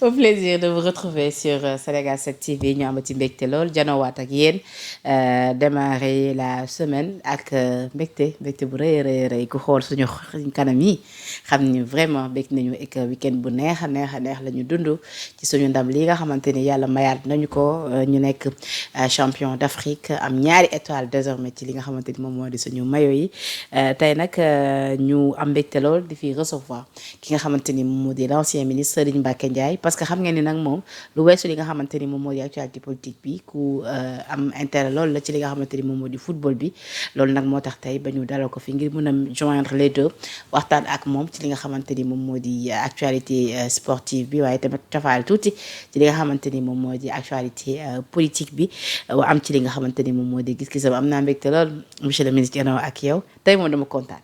Au plaisir de vous retrouver sur Sénégal 7 TV ñu amati mbégte lool janowaat ak yéen démarrer la semaine ak mbégte bu rëy a rëy ku xool suñu kanam yi xam ni vraiment bég nañu et que week-end bu neex a neex a neex la ñu dund ci suñu ndam li nga xamante ni yàlla mayaat nañu ko ñu nekk champion d'Afrique am ñaari étoile désormais ci li nga xamante ni moom moo di suñu mayo yi tey nag ñu am mbégte lool di fi recevoir ki nga xamante ni moom moo di l'ancien ministre Serigne Mbacké Ndiaye parce que xam ngeen ni nag moom lu weesu li nga xamante ni moom moo di actualité politique bi ku am intérêt loolu la ci li nga xamante ni moom moo di football bi loolu nag moo tax tey ba ñu dalal ko fi ngir mën a joindre les deux waxtaan ak moom ci li nga xamante ni moom moo di actualité sportive bi waaye tamit tafaal tuuti ci li nga xamante ni moom moo di actualité politique bi am ci li nga xamante ni moom moo di gis-gisam am naa mbégte lool monsieur le ministre Diano ak yow tey moom dama kontaan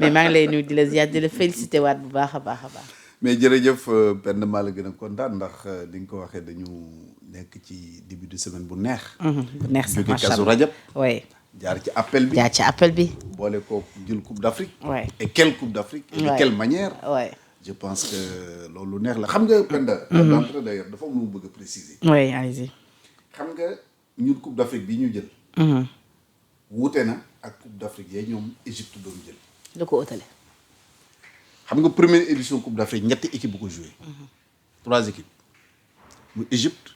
mais maa ngi lay nuyu di la ziar di la félicité waat bu baax a baax a baax. mais jërëjëf benn maa la gën a kontaan ndax li nga ko waxee dañu nekk ci début de semaine bu neex. bu neex sax jóge macha Kazu allah Rajab. oui. jaar ci appel bi jaar ci appel bi. boole ko jël coupe d'Afrique. Ouais. et quelle coupe d'Afrique. et de Ouais. quelle manière. Ouais. je pense que loolu lu neex la xam nga Penda. d'entrée d'ailleurs dafa am lu mu bëgg a préciser. oui allez-y. xam nga ñun coupe d'Afrique bi ñu jël. wuute na ak coupe d'Afrique yee ñoom Égypte doon jël. lu ko ëttale. xam nga première édition coupe d'Afrique ñetti équipe bu ko joué. 3 équipes mu Égypte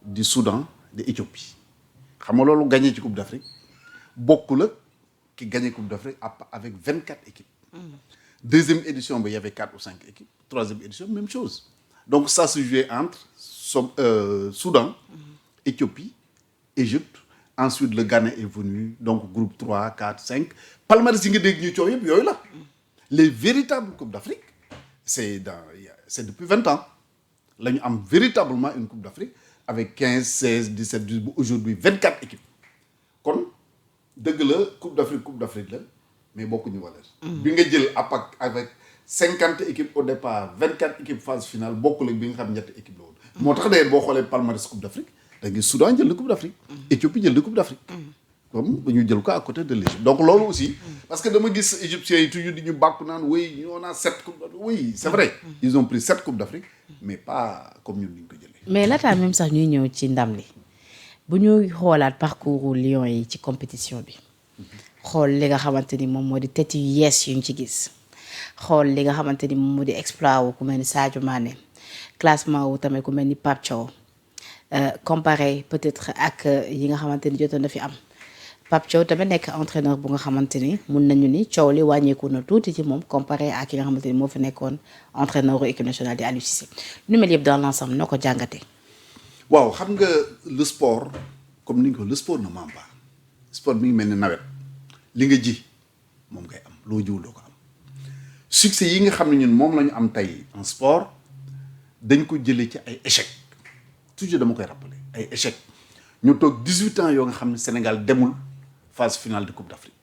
du Soudan de Éthiopie xam nga loolu gagné ci coupe d'Afrique bokkul ak ki gagné coupe d'Afrique avec 24 équipes. Deuxième édition ba y avait 4 ou 5 équipes. Troisième édition même chose donc ça se jouait entre Soudan, Éthiopie, Égypte. Ensuite le Ghana est venu donc groupe 3 4 5 palmarès yi nga dégg ñu coow yëpp yooyu la. Les véritables coupes d'Afrique c'est depuis 20 ans la ñu am véritablement une coupe d'Afrique avec 15 16 17 18 ba aujourd'hui 24 équipes kon dëgg la coupe d'Afrique la mais bokkuñu valeur. bi nga jël avec 50 équipes au départ 24 équipes phase finale bokkul ak bi nga xam ñetti équipes la woon. moo tax d'ailleurs boo xoolee palmarès coupe d'Afrique da ngay Soudan jël na coupe d'Afrique. Éthiopie jël na coupe d'Afrique. comme dañu jël ko à côté de l'Égypte donc loolu aussi parce que dama gis égyptiens yi toujours di ñu bàkku naan oui on a 7 coupes d'Afrique oui c'est vrai ils ont pris 7 coupes d'Afrique mais pas comme ñun ni ñu ko jëlee. mais laataa même sax ñuy ñëw ci ndam li bu ñuy xoolaat parcours Lions yi ci compétition bi xool li nga xamante ni moom moo di tête yu yees yu ñu ci gis xool li nga xamante ni moom moo di exploit wu ku mel ni Sadio Mané classement wu tamit ku mel ni Pape Thiaw comparé peut-être ak yi nga xamante ni jotoon na fi am. Pape Thiaw tamit nekk entraîneur bu nga xamante ni mun nañu ni coow li wàññeeku na tuuti ci moom comparé ak ki nga xamante ni moo fi nekkoon entraîneur équipe nationale di Aliou Cissé nu mel yëpp dans l'ensemble noo ko jàngatee. waaw xam nga le sport comme ni nga ko le sport ne ment pas sport mi ngi mel ni nawet li nga ji moom ngay am loo jiw doo ko am succès yi nga xam ne ñun moom la ñu am tey en sport dañ ko jëlee ci ay échecs toujours dama koy rappeler ay échecs ñu toog 18 ans yoo nga xam ne Sénégal demul. phase finale de Coupe d'Afrique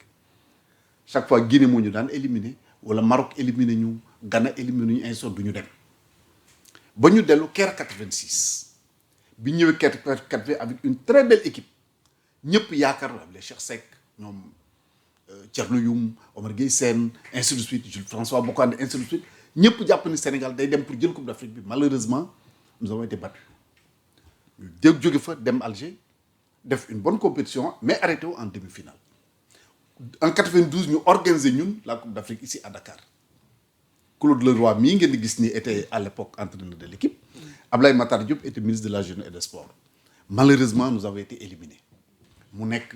chaque fois Guinée moo ñu daan éliminé wala Maroc éliminé ñu Ghana éliminé ñu ainsi du ñu dem ba ñu dellu Caire 86 bi ñëwee Caire 80 avec une très belle équipe ñëpp yaakaar la les Cheikh Seck ñoom Thierno Youm Omar Gueye Sène ainsi de suite Jules François Bocandé ainsi de suite ñëpp jàpp ni Sénégal day dem pour jël Coupe d'Afrique bi malheureusement nous avons été battus ñu jóge fa dem Alger. def une bonne compétition mais arrêté wu en demi-finale en 92 ñu organiser ñun la Coupe d'Afrique ici à Dakar Claude Leroy mii ngeen di gis ni était à l'époque entraîneur de l'équipe Ablaye Matar Diop était ministre de la Jeunesse et des Sports malheureusement nous avons été éliminés mu nekk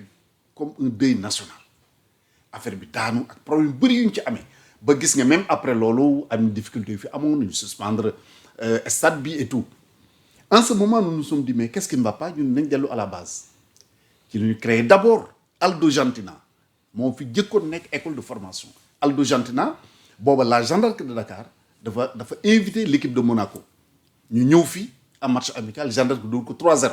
comme un deuil national affaire bi daanu ak problème bëri yu ñu ci amee ba gis nga même après loolu am difficulté yu fi amoon ñu suspendre stade bi et tout en ce moment nous nous sommes dit mais qu'est-ce qui ne va pas ñun nañ dellu à la base ci lu ñu créé d'abord Aldo Gentina moo fi jëkkoon nekk école de formation Aldo Gentina booba la Jeanne d'Arc de Dakar dafa invité l'équipe de Monaco ñu ñëw fii en match amical Jeanne d'Arc dóor ko 3-0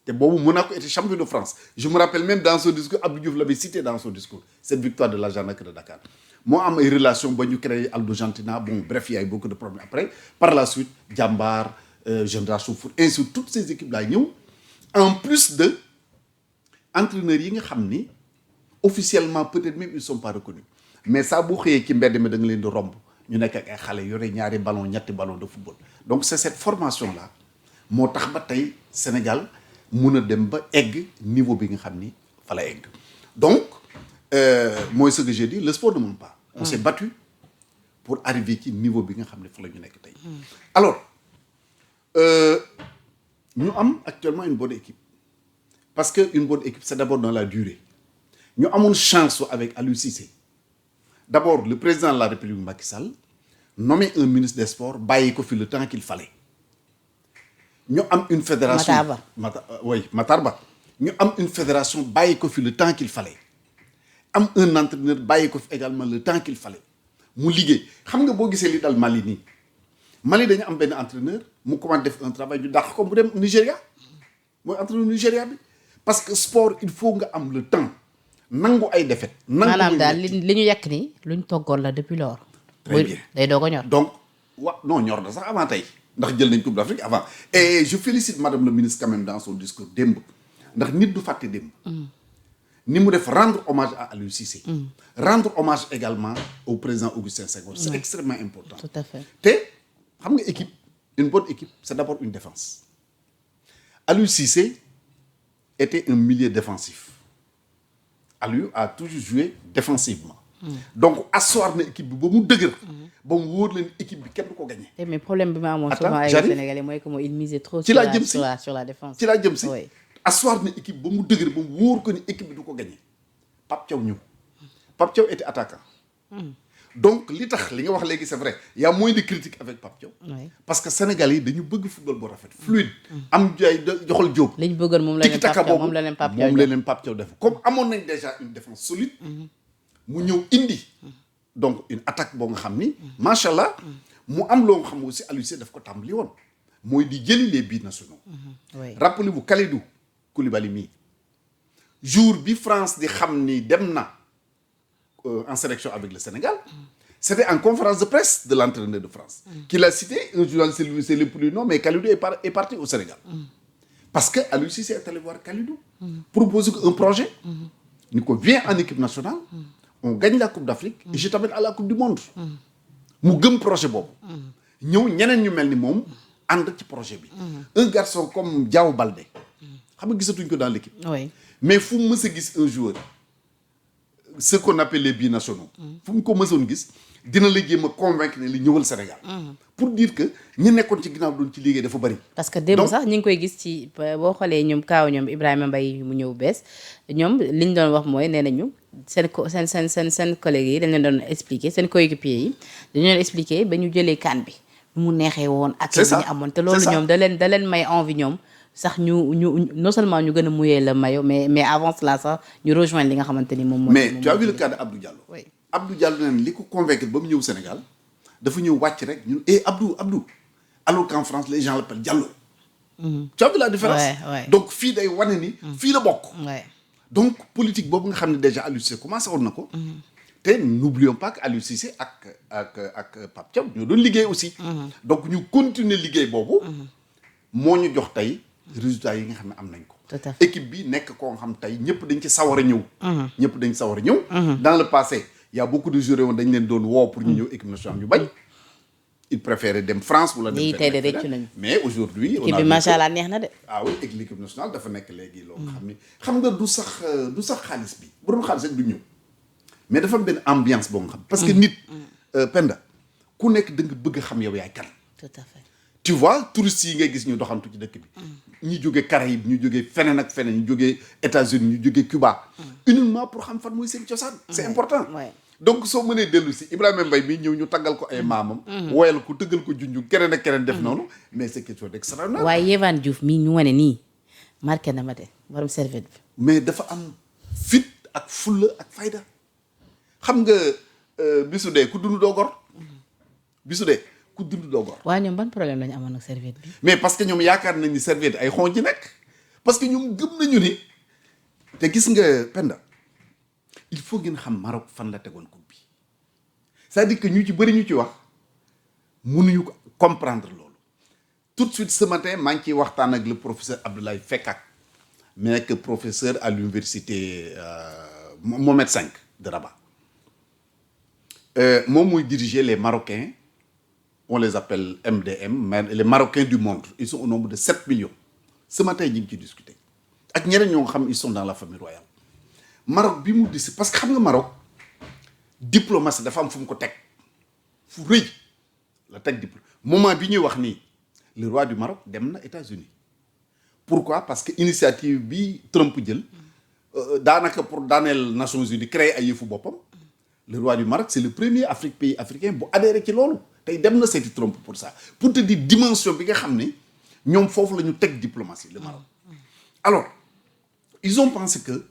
te boobu Monaco était champion de France je me rappelle même dans son discours Abdou Diouf l'avait cité dans son discours cette victoire de la Jeanne d'Arc de Dakar moo am ay relation ba ñu créé Aldo Gentina bon bref il y a eu beaucoup de problèmes après par la suite Jambar Génération Foot ainsi toutes ces équipes là ñëw en plus de entraîneurs yi nga xam ni officiellement peut-être même ils sont pas reconnus mais saa boo xëyee ci mbedd mi da nga leen di romb ñu nekk ak ay xale yore ñaari ballon ñetti ballon de football donc c'est cette formation là moo tax ba tey Sénégal mun a dem ba egg niveau bi nga xam ni fa la egg donc mooy ce que j'ai dit le sport ne ment pas on s'est battu pour arriver ci niveau bi nga xam ne fa la ñu nekk tey alors ñu am actuellement une bonne équipe parce que une bonne équipe c'est d'abord dans la durée ñu amoon chance avec Aliou Cissé d'abord le président de la République Macky Sall nommé un ministre des sports bàyyi ko fi le temps qu'il fallait ñu am une fédération Matar Ba ñu am une fédération bàyyi ko fi le temps qu'il fallait am un entraîneur bàyyi ko fi également le temps qu'il fallait mu liggéey xam nga boo gisee li dal Mali nii Mali dañu am benn entraîneur mu commencé def un travail ñu dàq ko mu dem Nigéria mooy entraîneur Nigéria bi parce que sport il faut nga am le temps nangu ay défaite maanaam daal li ñu yekk nii luñ toggoon la depuis lors très bien day doog a ñor donc non ñor na sax avant tey ndax jël nañ Coupe d'Afrique avant et je félicite madame le ministre quand même dans son discours démb ndax nit du fàtte démb ni mu def rendre hommage à Aliou Cissé rendre hommage également au président Augustin Senghor c'est extrêmement important tout à fait te xam nga équipe une bonne équipe c'est d'abord une défense Aliou Cissé était un milieu défensif Aliou a toujours joué défensivement donc asseoir na équipe bi ba mu dëgër ba mu wóor leen équipe bi kenn du ko gagné mais problème bi ma amoon souvent avec Sénégalais mooy que il misait trop ci laa jëm si sur la défense ci laa jëm si asseoir na équipe ba mu dëgër ba mu wóor ko ni équipe bi du ko gagné Pape Thiaw ñëw Pape Thiaw était attaquant donc li tax li nga wax léegi c'est vrai il y a moins de critiques avec Pape Thiaw parce que Sénégal yi dañu bëgg football bu rafet fluide am jaay joxal jóob li ñu bëggoon moom la leen Pape Thiaw def comme amoon nañ déjà une défense solide mu ñëw indi donc une attaque boo nga xam ni macha allah mu am loo nga xam aussi Aliou Cissé daf ko tàmbali woon mooy di jëli les buts nationaux rappelez-vous Kalidou Koulibaly mii jour bi France di xam ni dem na en sélection avec le Sénégal c'était en conférence de presse de l'entraîneur de France qu'il a cité un journaliste c'est le plus non mais Kalidou est parti au Sénégal parce que Aliou Cissé est allé voir Kalidou proposer un projet ni ko viens en équipe nationale on gagne la Coupe d'Afrique et je t'amène à la Coupe du Monde mu gëm projet boobu ñëw ñeneen ñu mel ni moom ànd ci projet bi un garçon comme Diao Baldé xam nga gisatuñ ko dans l'équipe mais fu mu mës a gis un joueur ce qu'on appelle les binationaux fu mu ko mësoon gis dina la jéem a convaincre ne li ñëwal Sénégal pour dire que ñi nekkoon ci ginnaaw doon ci liggéey dafa bari parce que démb sax ñi ngi koy gis ci boo xoolee ñoom kaaw ñoom Ibrahima Mbaye mu ñëw bees ñoom liñ doon wax mooy nee nañu seen collègues yi dañ leen doon expliquer seen coéquipiers yi dañu leen expliquer ba ñu jëlee CAN bi mu neexee woon ak li ñu amoon te loolu ñoom da leen may envie ñoom sax ñu non seulement ñu gën a mouiller le maillot mais avant cela sax ñu rejoindre li nga xamante ni moom mooy mais tu as vu le cas de Abdou Diallo Abdou Diallo neen li ko convaincre ba mu ñëw Sénégal dafa ñëw wàcc rek ñun Abdou alors qu'en France les gens l'appellent Diallo tu as vu la différence donc fii day wane ni fii la bokk donc politique boobu nga xam ne déjà Aliou Cissé commencé woon na ko te n'oublions pas que Aliou Cissé ak Pape Thiaw ñoo doon liggéey aussi donc ñu continuer liggéey boobu moo ñu jox tey résultats yi nga xam ne am nañ ko équipe bi nekk koo nga xam tey ñëpp dañ ci sawar a ñëw dans le passé il y a beaucoup de joueurs woon dañ leen doon woo pour ñu ñëw équipe nationale ñu bañ ils préféraient dem France wala dem feneen mais aujourd'hui équipe bi macha allah neex na de oui ak l'équipe nationale dafa nekk léegi loo xam ni xam nga du sax xaalis bi bu doon xaalis rek du ñëw mais dafa am benn ambiance boo nga xam parce que nit Penda ku nekk da nga bëgg a xam yow yaay kan tout à fait tu vois touristes yi ngay gis ñu doxantu ci dëkk bi ñi jógee Caraïbes ñu jógee feneen ak feneen ñu jógee États-Unis ñu jógee Cuba uniquement pour xam fan mooy seen cosaan c'est important donc soo mënee dellu si Ibrahima Mbaye mi ñëw ñu taggal ko ay maamam woyal ko tëggal ko junju keneen ak keneen def noonu mais c'est quelque chose d'extraordinaire waaye Yehvan Diouf mii ñu wane nii marqué na ma de borom serviette bi mais dafa am fit ak fulla ak fayda xam nga bisu dee ku dund doo gor bisu dee ku dund doo gor waaye ñoom ban problème lañu amoon ak serviette bi mais parce que ñoom yaakaar nañ ni serviette ay xon ci nekk parce que ñoom gëm nañu ni te gis nga Penda il faut ngeen xam Maroc fan la tegoon coupe bi c'est-à-dire que ñu ci bëri ñu ci wax mënuñu ko comprendre loolu tout de suite ce matin maa ngi ciy waxtaan ak le professeur Abdoulaye Fekak mais nekk professeur à l'université Mohamed V de Rabat moom mooy diriger les Marocains, on les appelle MDM, mais les Marocains du monde. Ils sont au nombre de 7 millions. Ce matin, ñu ngi ci discuter ak ñeneen ñoo nga xam ils sont dans la famille royale. Maroc bi mu dis parce que xam nga Maroc diplomatie dafa am fu mu ko teg fu rëy la teg moment bi ñuy wax nii le roi du Maroc dem na États-Unis. Pourquoi? Parce que initiative bi Trump jël daanaka pour daaneel Nations Unies créer ay yëfu boppam. Le roi du Maroc c'est le premier pays africain bu adhéré ci loolu tey dem na seeti Trump pour ça pour te dire dimension bi nga xam ne ñoom foofu la ñu teg diplomatie le Maroc. Alors ils ont pensé que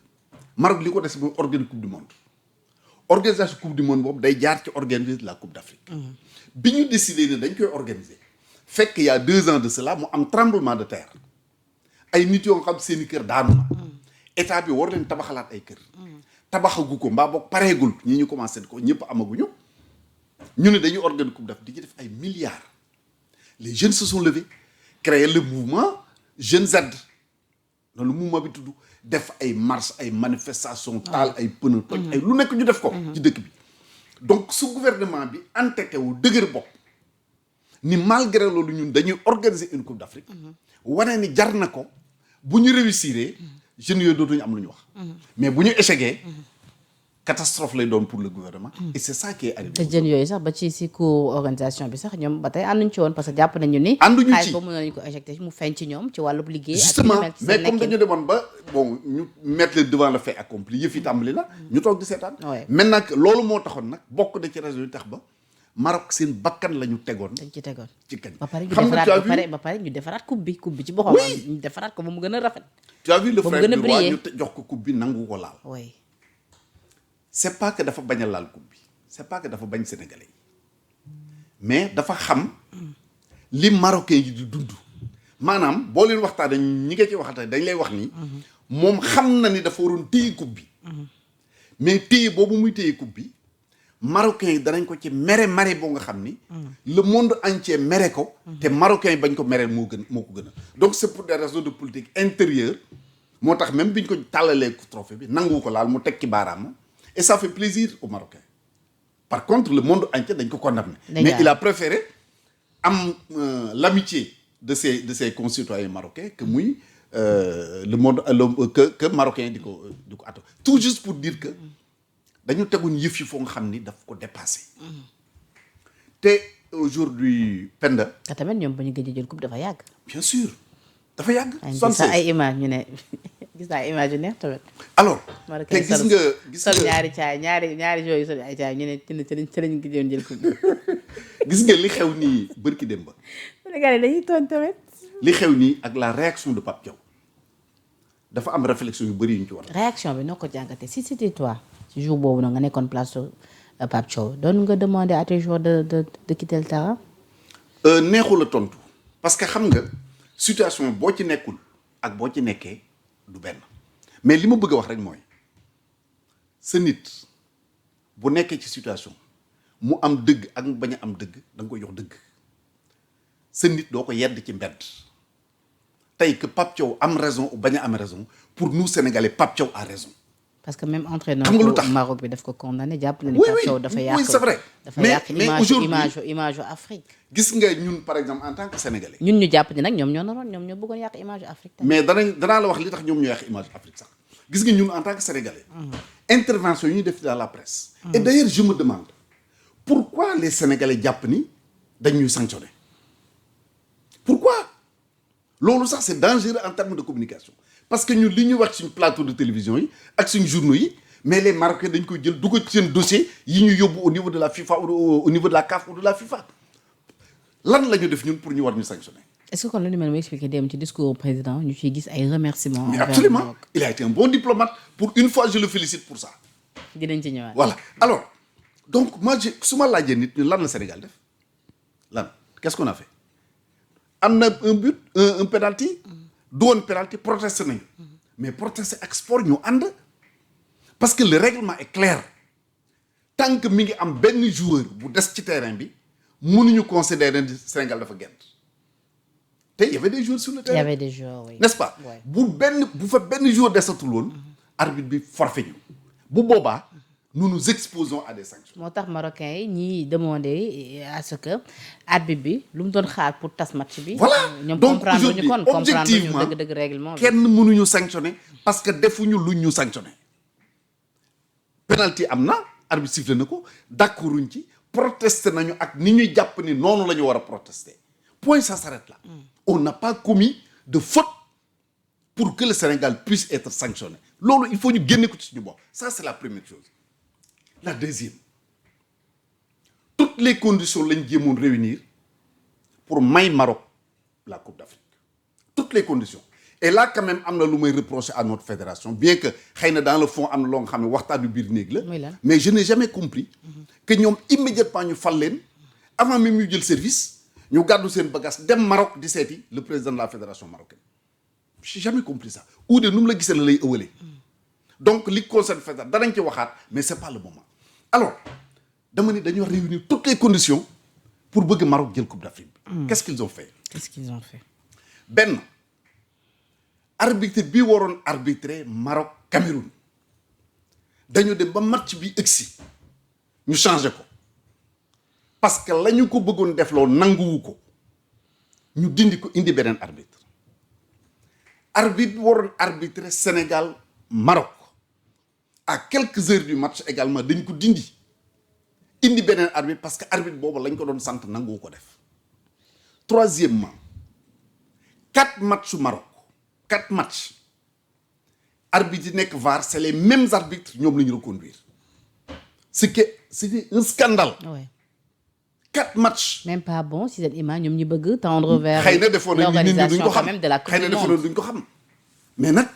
Maroc li ko des mooy organiser coupe du monde organisation coupe du monde boobu day jaar ci organiser la coupe d'Afrique. bi ñu décidé ne dañ koy organiser fekk il y a 2 ans de cela mu am tremblement de terre ay nit yoo xam seeni kër daanu na état bi war leen tabaxalaat ay kër. tabaxagu ko mbaa boog pareegul ñi ñu commencé ko ñëpp amaguñu ñu ne dañuy organiser coupe d'Afrique di ci def ay milliards les jeunes se sont levés créer le mouvement Jeunes Z loolu mouvement bi tudd def ay marches ay manifestations taal ay pneu toj ay lu nekk ñu def ko ci dëkk bi donc su gouvernement bi entêté wu dëgër bopp ni malgré loolu ñun dañuy organiser une coupe d'Afrique wane ni jar na ko bu ñu réussir jeunes yooyu dootuñu am lu ñu wax mais bu ñu échecgee catastrophe lay doon pour le gouvernement et c'est ça qui est arrivé. te jeunes yooyu sax ba ci cour organisation bi sax ñoom ba tey ànduñ ci woon parce que jàpp nañu ni. ànduñu ci xaalis boobu mënoon nañu ko éjecté mu feeñ ci ñoom ci wàllub liggéey. justement mais comme dañu demoon ba bon ñu mettre le devant le fait accompli yëf yi tàmbali la. ñu toog di seetaan. maintenant loolu moo taxoon nag bokk na ci raison yi tax ba Maroc seen bakkan la ñu tegoon. dañ ci tegoon ci kañ. ba pare ñu defaraat ba pare ñu defaraat coupe bi ci boppam. ñu defaraat ko ba mu gën a rafet. tu as vu le frère du roi ñu jox ko coupe bi nangu ko laal. oui. c'est pas que dafa bañ a laal coupe bi c'est pas que dafa bañ sénégalais yi mais dafa xam li marocain yi di dund maanaam boo leen waxtaanee ñi nga ci waxtaan dañ lay wax ni moom xam na ni dafa waroon téye coupe bi mais téye boobu muy téye coupe bi marocain yi danañ ko ci mere boo nga xam ni le monde entier mere ko te marocain yi bañ ko mere moo ko gën a donc c'est pour des raisons de politique intérieure moo tax même biñ ko tàllalee trophée bi nangu ko laal mu teg ci baaraam et ça fait plaisir aux Marocains. Par contre, le monde entier dañ ko condamné. Mais il a préféré am l'amitié de ses concitoyens marocains que muy le monde que Marocain di ko ato tout juste pour dire que dañu teguñ yëf yi foo nga xam ni daf ko dépassé. te aujourd'hui Penda. te tamit ñoom ba ñu gëj a jël coupe dafa yàgg. bien sûr dafa yàgg. 76 ay image ñu ne gis naa image yu neex tamit. alors te gis nga sol ñaari caay ñaari yooyu sol ay caay ñu ne ci lañ gi doon jël coupe. gis nga li xew nii bërki démb. Sénégalais dañuy toon tamit. li xew nii ak la réaction de Pape Thiaw dafa am réflexion yu bëri yu ñu ci war a. réaction bi noo ko jàngatee si c'était toi ci jour boobu nag nga nekkoon place Pape Thiaw doon nga demander à tes joueurs de quitter le terrain. neexul a tontu parce que xam nga situation boo ci nekkul ak boo ci nekkee du benn mais li ma bëgg a wax rek mooy sa nit bu nekkee ci situation mu am dëgg ak mu bañ a am dëgg da nga koy jox dëgg sa nit doo ko yedd ci mbedd tey que Pape Thiaw am raison ou bañ a am raison pour nous Sénégalais Pape Thiaw a raison. parce que même entraîneur xam nga lu tax Maroc bi daf ko condamné jàpp na ni Pape Thiaw dafa yàq. oui c'est vrai dafa yàq image Afrique. gis nga ñun par exemple en tant que sénégalais. ñun ñu jàpp ni nag ñoom ñoo bëggoon yàq image Afrique. mais danaa la wax li tax ñoom ñoo yàq image Afrique sax gis nga ñun en tant que sénégalais. intervention yi ñu def dans la presse. et d'ailleurs je me demande pourquoi les sénégalais jàpp ni dañ ñuy sanctionner pourquoi loolu sax c'est dangereux en termes de communication parce que ñun li ñuy wax suñu plateau de télévision yi ak suñu journaux yi mais les Marocains dañ koy jël dugal ci seen dossier yi ñu yóbbu au niveau de la FIFA ou au niveau de la CAF ou de la FIFA lan la ñu def ñun pour ñu war ñu sanctionner. est-ce que kon lu ni mel mooy expliqué dem ci discours président ñu ciy gis ay remerciements. mais absolument il a été un bon diplomate pour une fois je le félicite pour ça. dinañ ci ñëwaat. voilà alors donc moi su ma laajee nit ñi lan la Sénégal def lan qu'est-ce qu'on a fait am na un but un penalty. doon penalty protesté nañu. mais protesté ak sport ñu ànd. parce que le règlement est clair tant que mi ngi am benn joueur bu des ci terrain bi mënuñu considérer ne Sénégal dafa génn te y avait des joueurs sur le terrain. y avait des joueurs oui. n'est-ce pas bu fa benn joueur desatul woon. arbitre bi forfait ñu bu boobaa nous nous exposons à des sanctions. moo tax marocains yi ñiy demandé à ce que arbitre bi lu mu doon xaar pour tas match bi. Voilà ñoom donc comprendre ñu aujourd'hui kon comprendre ñu objectivement dëgg-dëgg règlement bi. kenn mënuñu sanctionner parce que defuñu luñ ñu sanctionner penalty am na arbitre sifflé na ko d'accorduñ ci protester nañu ak ni ñuy jàpp ni noonu la ñu war a protester point ça s'arrête là. On n'a pas commis de faute pour que le Sénégal puisse être sanctionné loolu il faut ñu génne ko ci suñu bopp ça c'est la première chose. La deuxième, toutes les conditions lañ jéemoon réunir pour may Maroc la Coupe d'Afrique toutes les conditions et là quand même am na lu may reprocher à notre fédération bien que xëy na dans le fond am na loo nga xam ne waxtaanu biir néeg la mais je n'ai jamais compris que ñoom immédiatement ñu fal leen avant même ñu jël service ñu gàddu seen bagage dem Maroc di seeti le président de la fédération marocaine j'ai jamais compris ça ou de nu mu la gisee la lay ëwalee donc li concerne fédération danañ ci waxaat mais c'est pas le moment alors dama ni dañoo réunir toutes les conditions pour bëgg Maroc jël Coupe d'Afrique bi qu'est-ce qu'ils ont fait benn arbitre bi waroon arbitrer Maroc Cameroun dañu dem ba match bi ëgsi ñu changé ko parce que la ñu ko bëggoon def loo nanguwu ko ñu dindi ko indi beneen arbitre bi waroon arbitrer Sénégal Maroc à quelques heures du match également dañ ko indi beneen arbitre parce que arbitre boobu lañ ko doon sant nangu ko def troisièmement 4 matchs su Maroc 4 matchs arbitres yi nekk VAR c'est les mêmes arbitres ñoom la ñu reconduire c'était un scandale. Ouais. 4 matchs. Même pas bon si seen image ñoom ñu bëgg tendre vers. xëy na defoon nañu nit ñi duñ ko xam de la Coupe du Monde duñ ko xam mais nag.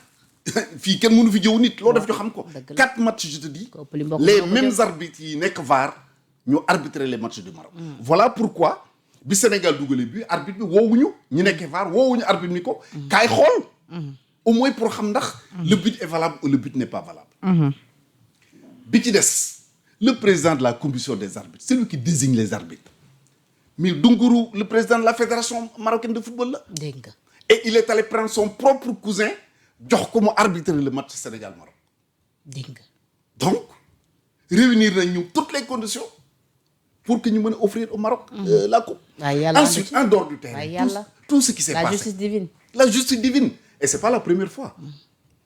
fii kenn mënu fi jëw nit loo def ñu xam ko 4 matchs je te dis les mêmes arbitres yi nekk VAR ñu arbitrer les matchs du Maroc voilà pourquoi bi Sénégal dugalee bi arbitre bi woowuñu ñu nekkee VAR woowuñu arbitre ni ko kaay xool au moins pour xam ndax le but est valable ou le but n'est pas valable bi ci des le président de la commission des arbitres c'est lui qui désigne les arbitres mais Dunguru le président de la fédération marocaine de football la dégg nga et il est allé prendre son propre cousin jox ko mu arbitrer le match Sénégal Maroc. dégg nga donc réunir nañ ñu toutes les conditions pour que ñu mën a offrir au Maroc la coupe. Ensuite en dehors du terrain tout ce qui s'est passé la justice divine et c'est pas la première fois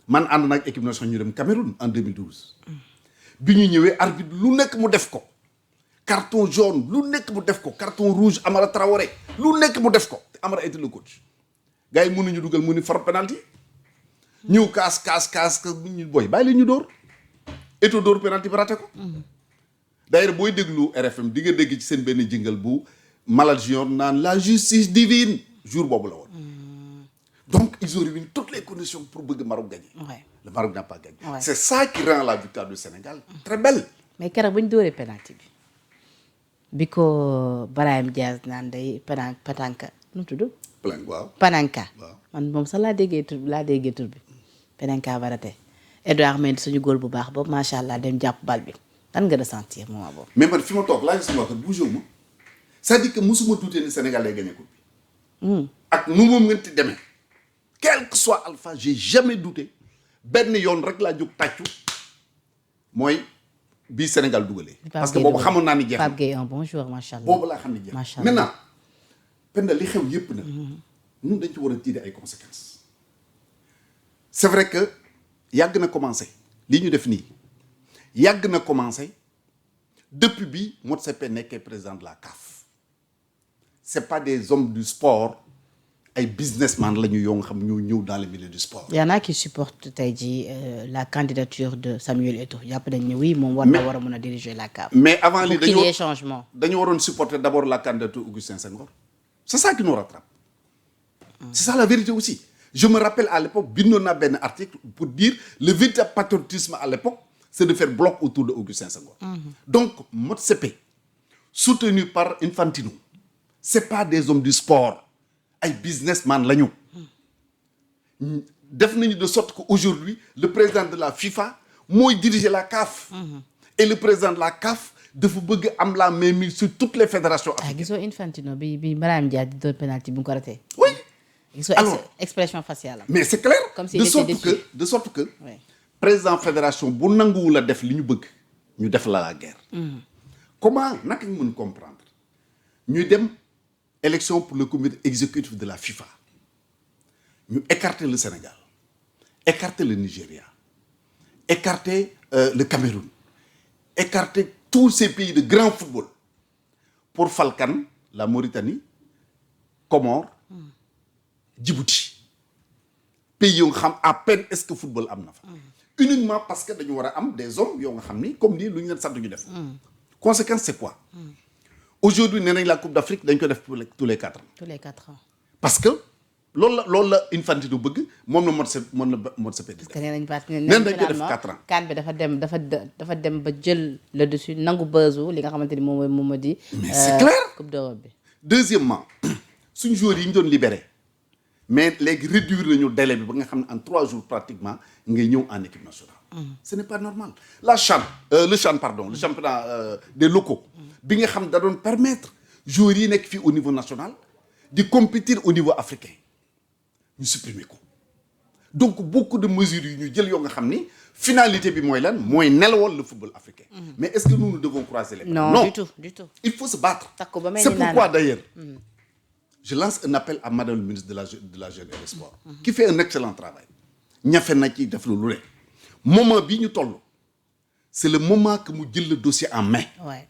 man ànd nag équipe nationale ñu dem Cameroun en 2012 bi ñu ñëwee arbitre lu nekk mu def ko carton jaune lu nekk mu def ko carton rouge Amara Traoré lu nekk mu def ko te Amara était le coach gars yi mënuñu dugal mu ni far penalty ñëw kaas ñu booy bàyyi leen ñu dóor Eto'o dóor penalty bi raté ko d'ailleurs booy déglu RFM di nga dégg ci seen benn jingle bu Malal Junior naan la justice divine jour boobu la woon donc ils ont réuni toutes les conditions pour bëgg Maroc gagner le Maroc n'a pas gagné c'est ça qui rend la victoire du Sénégal très belle mais keroog bu ñu dóoree penalty bi ko Brahim Diaz naan day patanka nu mu tudd Panenka man moom sax laa déggee tur bi Panenka ba raté Edouard Mendy suñu góol bu baax boobu macha allah dem jàpp bal bi lan nga ressentir moment boobu. mais man fi ma toog laa gis sama waxtaan bougé wu ma c'est-à-dire que musuma douter ni Sénégal lay gagné coupe bi. ak nu moom ngeen ti demee quel que soit Alpha j'ai jamais douté benn yoon rek laa jóg tàccu mooy bii Sénégal dugalee. parce que boobu xamoon naa ni jeex na Pape Gueye un bon joueur macha allah. boobu laa xam ni jeex na macha allah maintenant Penda li xew yépp nag. ñun dañ ci war a tirer ay conséquences. c'est vrai que yàgg na commencé li ñu def nii yàgg na commencé depuis bi Motsepe nekkee président de la CAF c'est pas des hommes du sport ay businessman la ñu yoo nga xam ñoo ñëw dans le milieu du sport. Il y en a qui supportent tey jii la candidature de Samuel Eto'o jàpp nañ ne oui moom war na war a mën a diriger la CAF. mais avant li pour qu'il y ait changement. dañu waroon supporter d'abord la candidature Augustin Senghor c'est ça qui nous rattrape. C'est ça la vérité aussi. Je me rappelle à l'époque bindoon naa benn article pour dire le véritable patriotisme à l'époque c'est de faire bloc autour de Augustin Senghor. Donc Motsepe soutenu par Infantino c'est pas des hommes du sport ay businessman la ñu def nañu de sorte que aujourd'hui le président de la FIFA mooy diriger la CAF. Et le président de la CAF dafa bëgg am la mainmise sur toutes les fédérations africaines. gisoo Infantino bi Brahim Diaz di doon penalty bu mu ko raté. Oui. Alors expression faciale. Mais c'est clair. Comme s'il était déçu. De sorte que président fédération bu nanguwul a def li ñu bëgg ñu def la guerre. Comment naka nga mën comprendre ñuy dem élection pour le comité exécutif de la FIFA ñu écarter le Sénégal écarter le Nigeria écarter le Cameroun écarter tous ces pays de grand football pour Falkan la Mauritanie Comores Djibouti pays yoo nga xam à peine est-ce que football am na fa. Uniquement parce que dañu war a am des hommes yoo nga xam ni comme nii lu ñu leen sant ñu def. Conséquence c'est quoi? Aujourd'hui nee nañ la Coupe d'Afrique dañ ko def tous les 4 ans. tous les 4 ans. Parce que loolu la Infantino bëgg moom la Motsepe di def. parce que nee nañ parce que nee dañ ko def 4 ans. CAN bi dafa dem ba jël le dessus nangu buzzu li nga xamante ni moom moo di. mais c'est clair Coupe d'Europe bi. Deuxièmement suñu joueurs yi ñu doon libéré mais léegi réduire nañu délai bi ba nga xam ne en 3 jours pratiquement ngay ñëw en équipe nationale. Ce n'est pas normal. Le championnat des locaux bi nga xam da doon permettre joueurs yi nekk fii au niveau national di compétir au niveau africain ñu supprimer ko donc beaucoup de mesures yu ñu jël yoo nga xam ni finalité bi mooy lan mooy nelawal le football africain. Mais est-ce que nous devons croiser les bras? Non, du tout. Il faut se battre. Takku ba mel C'est ni pourquoi naan. d'ailleurs je lance un appel à madame le ministre de la Jeune et des Sports qui fait un excellent travail. ñafe na ci def lu ne moment bii ñu toll c'est le moment que mu jël le dossier en main. Ouais.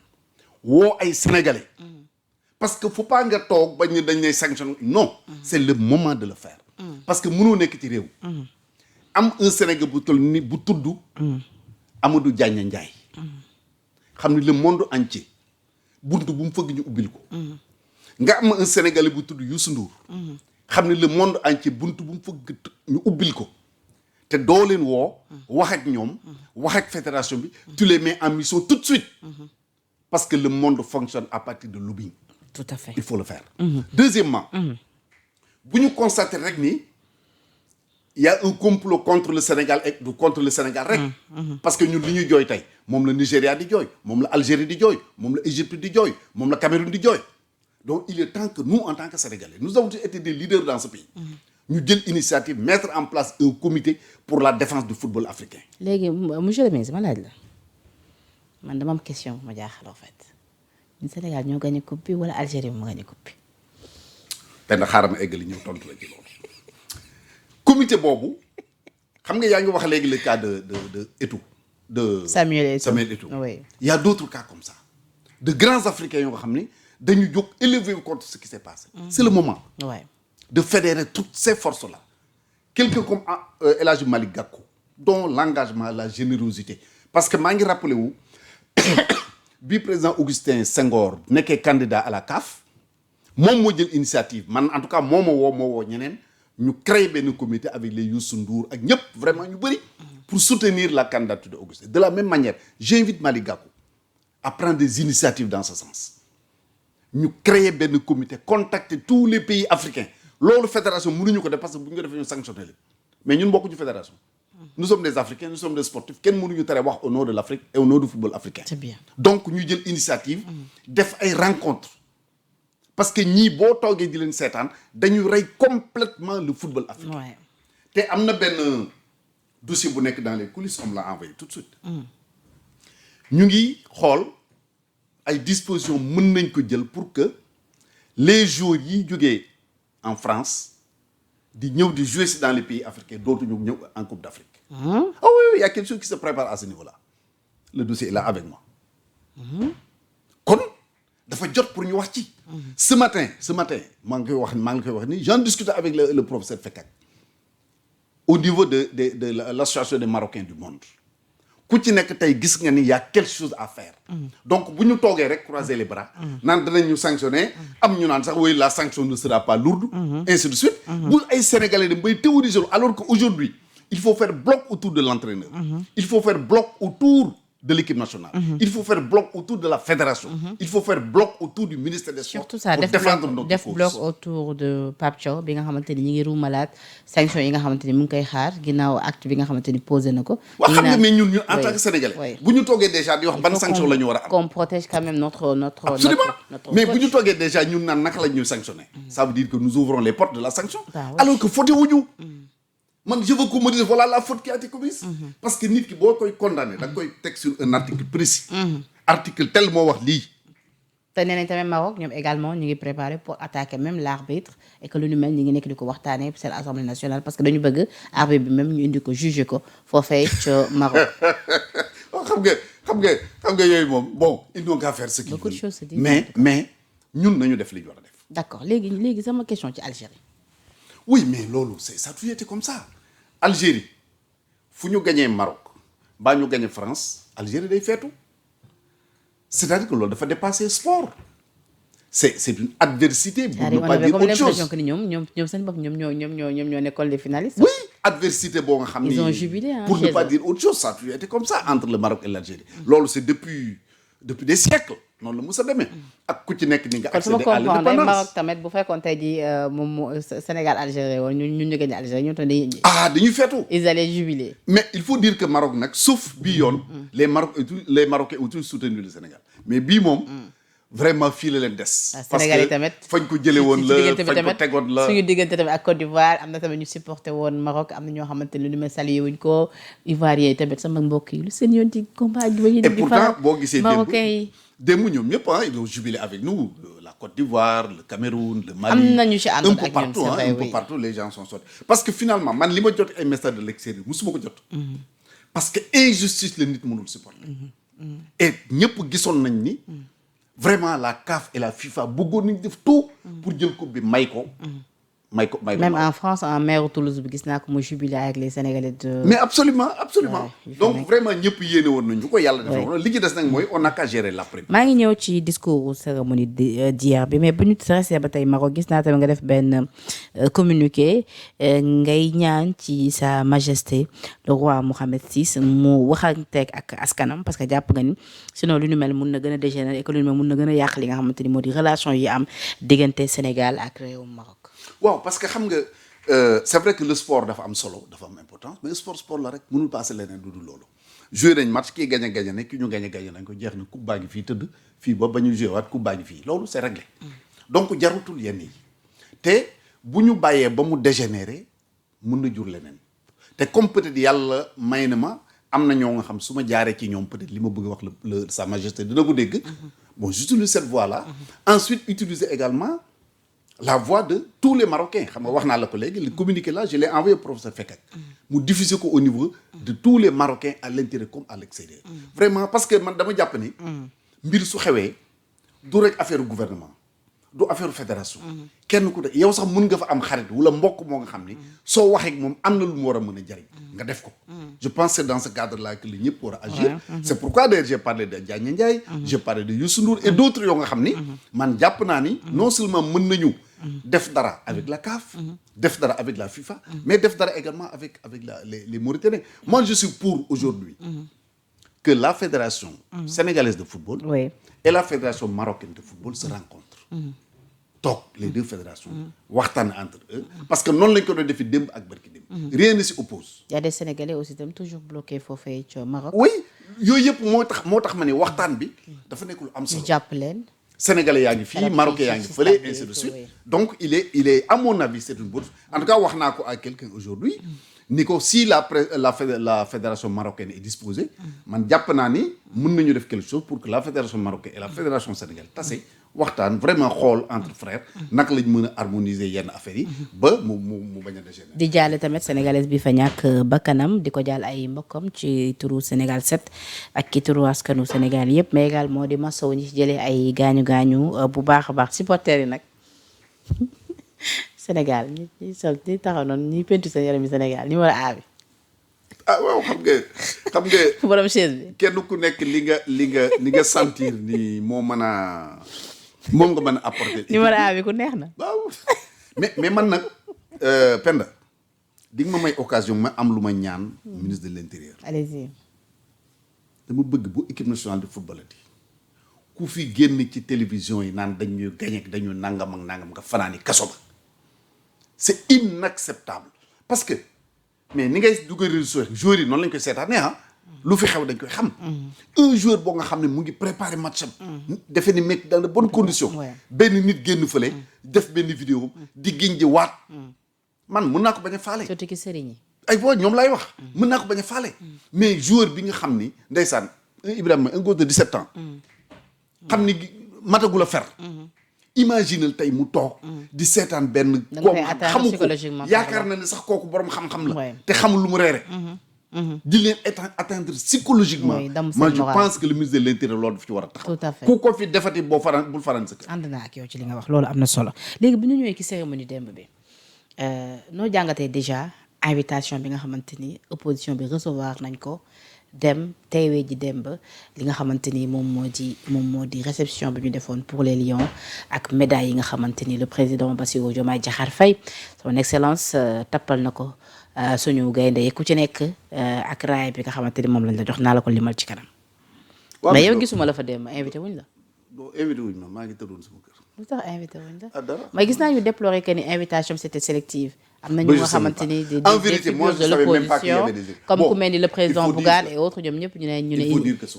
woo ay sénégalais. parce que faut pas nga toog bañ ne dañ lay sanctionner non. c'est le moment de le faire. parce que mënoo nekk ci réew. am un Sénégal bu toll ni bu tudd. Amadou Diagne Ndiaye. xam ni le monde entier buntu bu mu fëgg ñu ubbil ko. nga am un Sénégalais bu tudd Youssou Ndour. xam ni le monde entier buntu bu mu fëgg ñu ubbil ko. te doo leen woo wax ak ñoom wax ak fédération bi tu les mets en mission tout de suite parce que le monde fonctionne à partir de lobbying. Tout à fait. Il faut le faire. Deuxièmement bu ñu constater rek ni il y a un complot contre le Sénégal et contre le Sénégal rek parce que ñun li ñuy jooy tey moom la Nigéria di jooy moom la Algérie di jooy moom la Égypte di jooy moom la Cameroun di jooy donc il est temps que nous en tant que Sénégalais nous avons été des leaders dans ce pays ñu jël initiative mettre en place un comité pour la défense du football africain. léegi monsieur le ministre ma laaj la man dama am question ma jaaxal en fait ñun Sénégal ñoo gagné coupe bi wala Algérie moo gagné coupe bi. benn xaaral ma eggali ñëw tontu la ci loolu. comité boobu xam nga yaa ngi wax léegi le cas de Eto'o de Samuel Eto'o. Oui. Il y a d'autres cas comme ça de grands Africains yoo nga xam ni dañu jóg élever contre ce qui s'est passé. C'est le moment. Ouais. De fédérer toutes ces forces-là. Quelqu'un comme El Hadji Malick Gakou, dont l'engagement, la générosité. Parce que maa ngi rappelé wu bi président Augustin Senghor nekkee candidat à la CAF moom moo jël initiative man en tout cas moo woo ñeneen ñu créer benn comité avec les Youssou Ndour ak ñëpp vraiment ñu bëri pour soutenir la candidature de Augustin. De la même manière j'invite Malick Gakou à prendre des initiatives dans ce sens ñu créer benn comité contacter tous les pays africains. loolu fédération mënuñu ko def parce que bu ñu ko defee ñu sanctionné leen mais ñun bokkuñu fédération nous sommes des Africains nous sommes des sportifs kenn mënuñu tere wax au nom de l'Afrique et au nom du football africain. C'est bien. Donc ñu jël initiative def ay rencontres parce que ñii boo toogee di leen seetaan dañuy rey complètement le football africain. Ouais. te am na benn dossier bu nekk dans les coulisses on me l'a envoyé tout de suite. ñu ngi xool ay dispositions mën nañ ko jël pour que les joueurs yi jógee en France di ñëw di jouer dans les pays africains dootuñu ñëw en Coupe d'Afrique. Ah oui, il y a quelque chose qui se prépare à ce niveau-là. Le dossier est là avec moi. kon dafa jot pour ñu wax ci. Ce matin maa ngi koy wax ni j'en discute avec le professeur Fekak au niveau de l'association des Marocains du monde. ku ci nekk tey gis nga ni y a quelque chose à faire. Donc bu ñu toogee rek croiser les bras. naan danañ ñu sanctionner am ñu naan sax oui la sanction ne sera pas lourde. Ainsi de suite. bu ay Sénégalais dem bay théoriser alors que aujourd'hui il faut faire bloc autour de l'entraîneur. Il faut faire bloc autour de l'équipe nationale. Il faut faire bloc autour de la fédération. Il faut faire bloc autour du ministère des Sports. Surtout ça pour défendre notre def cause. bloc autour de Pape Thiaw bi nga xamante ni ñu ngi ruumalaat sanction yi nga xamante ni mu ngi koy xaar ginnaaw acte bi nga xamante ni posé na ko. waaw xam nga mais ñun en Oui, tant que sénégalais. oui. bu ñu toogee déjà di wax ban sanction la ñu war a am. qu'on protège quand même notre Absolument. Mais bu ñu coach. toogee déjà ñun naan naka la ñuy sanctionner. Ça veut dire que nous ouvrons les portes de la sanction. Bah oui. Alors que fauté wuñu man je veux qu'on me dise voilà la faute qui a été commise. Parce que nit ki boo koy condamné da nga koy teg sur un article précis. article tel moo wax lii. te nee nañ tamit Maroc ñoom également ñu ngi préparé pour attaquer même l'arbitre et que lu ñu mel ñu ngi nekk di ko waxtaanee seen assemblée nationale parce que dañu bëgg arbitre bi même ñu indi ko juger ko foofee ca Maroc. xam nga yooyu moom bon ils n'ont qu'à faire ce qu'ils beaucoup de veulent. choses se disent. mais ñun nañu def li ñu war a def. d'accord léegi sama question ci Algérie. oui mais loolu ça a toujours été comme ça. Algérie fu ñu gañee Maroc mbaa ñu gañee France Algérie day feetu c'est-à-dire que loolu dafa dépasser sport. c'est une adversité. pour ne pas dire autre chose l'impression que ni ñoom seen bopp ñoom ñoo nekkoon les finalistes. oui adversité boo nga xam ni ils ont jubilé pour ne pas dire autre chose ça a toujours été comme ça entre le Maroc et l'Algérie. loolu c'est depuis des siècles noonu la mos a demee. ak ku ci nekk ni nga accéder à l'indépendance. Maroc tamit bu fekkoon tey jii moom Sénégal Algérie woon ñun ñu gagné Algérie ñoom tamit dañuy feetu. ils allaient jubiler. mais il faut dire que Maroc nag sauf bii yoon. les Marocains ont toujours soutenu le Sénégal mais bii moom. vraiment fii la leen des. Sénégal yi tamit fañ ko jëlee woon la fañ ko tegoon la suñu diggante tamit ak Côte d'Ivoire am na tamit ñu supporté woon Maroc am na ñoo xamante ne lu ma salué wuñ ko Ivoiriens yi tamit sama mbokk yi lu seen yoon ci combat gi. et pourtant boo gisee Marocains yi démb ñoom ñëpp ils ont jubilé avec nous la Côte d'Ivoire le Cameroun le Mali. am nañu ci àndoon ak ñun c'est vrai un peu partout les gens sont sortis parce que finalement man li ma jot ay messages de l'extérieur musuma ko jot. parce que injustice la nit mënul supporter. et ñëpp gisoon nañ ni. vraiment la CAF et la FIFA bëggoon nañ def tout pour jël coupe bi may ko même en France en maire Toulouse bi gis naa ko mu jubilé avec les Sénégalais de mais absolument donc vraiment ñëpp yéene woon nañ ñu ko yàlla defee woon li ci des nag mooy on n'a qu'à gérer l'après. maa ngi ñëw ci discours cérémonie d'hier bi mais bu ñu resté ba tey Maroc gis naa tamit nga def benn communiqué ngay ñaan ci sa majesté le roi Mohammed VI mu waxanteeg ak askanam parce que jàpp nga ni sinon lu ñu mel mun na gën a dégénérer et que lu ñu mel mun na gën a yàq li nga xamante ni moo di relation yi am diggante Sénégal ak réewum Maroc. waaw parce que xam nga c'est vrai que le sport dafa am solo dafa am importance mais sport la rek mënul passer leneen du dul loolu joué nañ match kii gagné ne ki ñu gagné nañ ko jeex na coupe baa ngi fii tëdd fii ba ñu joué waat coupe baa ngi fii loolu c'est réglé donc jarutul yenn yi te bu ñu bàyyee ba mu dégénérer mun na jur leneen te comme peut-être yàlla may na ma am na ñoo nga xam su ma jaaree ci ñoom peut-être li ma bëgg a wax le sa majesté dina ko dégg bon j'utilise cette voie là ensuite utiliser également la voix de tous les Marocains xam nga wax naa la ko léegi le communiqué là je l'ai envoyé au professeur Fekak mu diffuser ko au niveau de tous les Marocains à l'intérieur comme à l'extérieur vraiment parce que man dama jàpp ni mbir su xewee du rek affaire gouvernement du affaire fédération kenn ku de yow sax mën nga fa am xarit wala mbokk moo nga xam ni soo waxee ak moom am na lu mu war a mën a jariñ nga def ko je pense que c'est dans ce cadre là que li ñëpp war a agir c'est pourquoi d'ailleurs j'ai parlé de Diagne Ndiaye j'ai parlé de Youssou Ndour et d'autres yoo nga xam ni man jàpp naa ni non seulement mën nañu def dara avec la CAF def dara avec la FIFA mais def dara également avec les Mauritaniens moi je suis pour aujourd'hui que la fédération sénégalaise de football et la fédération marocaine de football se rencontrent toog les deux fédérations waxtaan entre eux parce que noonu lañ ko doon defi démb ak barki démb rien ne s'y oppose. y a des Sénégalais aussi tam toujours bloqués foofee ci Maroc. oui yooyu yëpp moo tax ma ne waxtaan bi dafa nekk lu am solo. ñu jàpp leen. Sénégalais yaa ngi fii Marocains yaa ngi fële ainsi de suite donc il est à mon avis c'est une bonne en tout cas wax naa ko à quelqu'un aujourd'hui ni ko si la fédération marocaine est disposée man jàpp naa ni mën nañu def quelque chose pour que la fédération marocaine et la fédération sénégalaise tase waxtaan vraiment xool entre frères naka lañ mën a harmoniser yenn affaires yi ba mu bañ a dégénérer. di jaale tamit sénégalaise bi fa ñàkk bakkanam di ko jaal ay mbokkam ci turu Sénégal 7 ak ki turu askanu Sénégal yëpp mais également di masawu ñi ci jëlee ay gaañu bu baax a baax supporters yi nag Sénégal ñi sol ñi taxaw noonu ñi pentu seen yaram yi Sénégal numéro A bi. waaw xam nga. borom chaise bi. kenn ku nekk li nga sentir ni moom nga mën a apporter. numéro A bi ku neex na. waaw mais man nag Penda di nga ma may occasion ma am lu ma ñaan. ministre de l'intérieur. allez-y. dama bëgg bu équipe nationale de football ati ku fi génn ci télévision yi naan dañuy gagné dañu nangam ak nangam nga fanaani kaso ba. c'est inacceptable parce que mais ni ngay dugg réseaux sociaux joueurs yi noonu lañ koy seetaanee lu fi xew dañ koy xam. un joueur boo nga xam ne mu ngi préparer match am. defe ni mekk dans de bonnes conditions. benn nit génn fële. def benn vidéo di giñ di waat. man mun naa ko bañ a faale. surtout ki sëriñ yi. ay boo ñoom laay wax. mën naa ko bañ a faale. mais joueur bi nga xam ni ndeysaan Ibrahima un gosse de 17 ans. xam ni matagul a fer. imaginal tey mu toog. di seetaan benn. kooku xamu ko yaakaar na ne sax kooku borom xam-xam la. te xamul lu mu reere. di leen atteindre psychologiquement. moi je pense que le ministre de l'Intérieur loolu daf ci war a taxaw. tout à fait ku ko fi defati bul faran sa kër. ànd naa ak yow ci li nga wax loolu am na solo léegi bu ñu ñëwee ci cérémonie démb bi noo jàngatee déjà invitation bi nga xamante ni opposition bi recevoir nañ ko dem teewee ji démb li nga xamante ni moom moo di réception bi ñu defoon pour les Lions ak médailles yi nga xamante ni le président Bassirou Diomaye Diakhar Faye son excellence tappal na ko suñu gaynde yi ku ci nekk ak raay bi nga xamante ni moom lañ la jox naa la ko limal ci kanam. mais yow gisuma la fa démb invité wuñ la. non invité wuñ ma maa ngi tëddoon sama kër. lu tax invité wuñ la. dara mais gis naa ñu déplorer que ni invitation c'était sélective. am na ñu nga xamante ni des figures de l'opposition comme ku mel ni le président Bougane et autres ñoom ñëpp ñu ne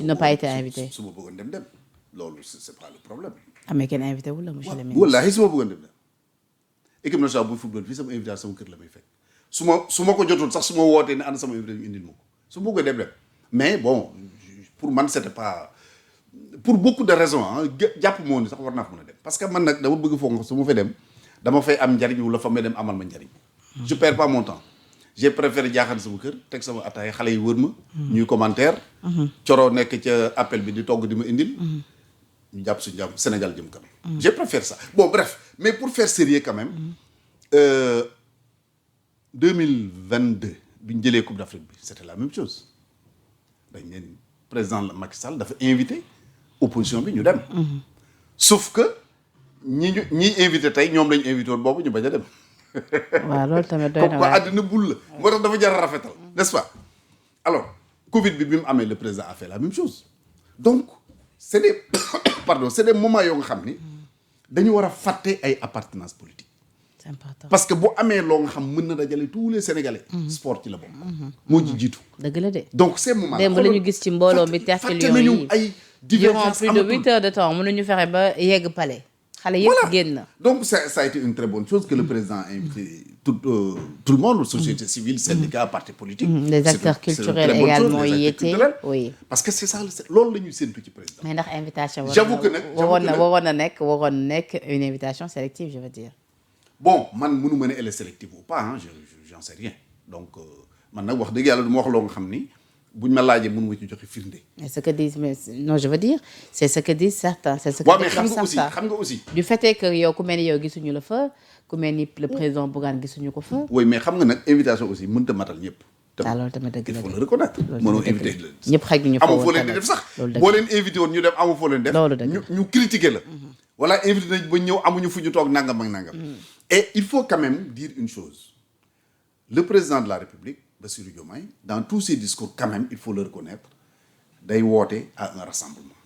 il n'a pas été invité. su ma bëggoon dem loolu c'est pas le problème. ah mais kenn invité wu la monsieur le ministre. wallaahi su ma bëggoon dem équipe nationale bu football fii sama invitation sama kër la may fekk su ma ko jotul sax su ma wootee ne ànd sama invitation indil ma ko su ma bëggoon dem mais bon pour man c'était pas pour beaucoup de raisons jàpp moo ni sax war naa fa mën a dem parce que man nag dama bëgg foog nga su ma fay dem dama fay am njariñ wala fa may dem amal ma njariñ. je perds pas mon temps j'ai préféré jaaxal sama kër teg sama ataay xale yi wër ma. ñuy commentaire. coro nekk ca appel bi di togg di ma indil. ñu jàpp suñu jàmm Sénégal jëm kanam. j'ai préféré ça bon bref mais pour faire sérieux quand même. 2022 bi ñu jëlee Coupe d'Afrique bi c'était la même chose dañ leen président Macky Sall dafa invité opposition bi ñu dem. sauf que ñi invité tey ñoom lañu invité woon boobu ñu bañ a dem. waaw loolu tamit doy na comme quoi àddina bul la. moo tax dafa jar a rafetal n'est-ce pas. alors Covid bi mu amee le président a fait la même chose donc c'est des c'est des moments yoo nga xam ni dañu war a fàtte ay appartenance politique. c'est important parce que bu amee loo nga xam mën na dajale tous les Sénégalais. sport ci la bokk. moo ci jiitu. dëgg la de. donc ces moments. démb la ñu gis ci mbooloo mi terre Lions yi ay durant plus de 8 heures de temps mënuñu fexe ba yegg palais. xale yëpp génn. donc ça a été une très bonne chose que le président a invité tout le monde société civile syndicats partis politiques. les acteurs culturels également y étaient oui. parce que c'est ça loolu la ñuy séntu ci président. mais ndax invitation. j'avoue que nag waroon na nekk une invitation sélective je veux dire. bon man mënu ma ne elle est sélective ou pas j'en sais rien donc man nag wax dëgg yàlla du ma wax loo nga xam ni. buñ ma laajee mënu ma ci joxe firnde. mais ce que disent non je veux dire c'est ce que disent certains. c'est ce que mais xam nga aussi. du fait que yow ku mel ni yow gisuñu la fa ku mel ni le président Bougane gisuñu ko fa. oui mais xam nga nag invitation aussi mënut a matal ñëpp. loolu tamit dëgg la il faut le reconnaître. mënoo invité ñëpp xaj ñu fa amoo foo leen di def sax. boo leen invité woon ñu dem amoo foo leen def. loolu dëgg ñu critiquer la. voilà invité nañ ba ñëw amuñu fu ñu toog nangam ak nangam. et il faut quand même dire une chose le président de la République. Bassirou Diomaye dans tous ses discours quand même il faut le reconnaître day woote à un rassemblement.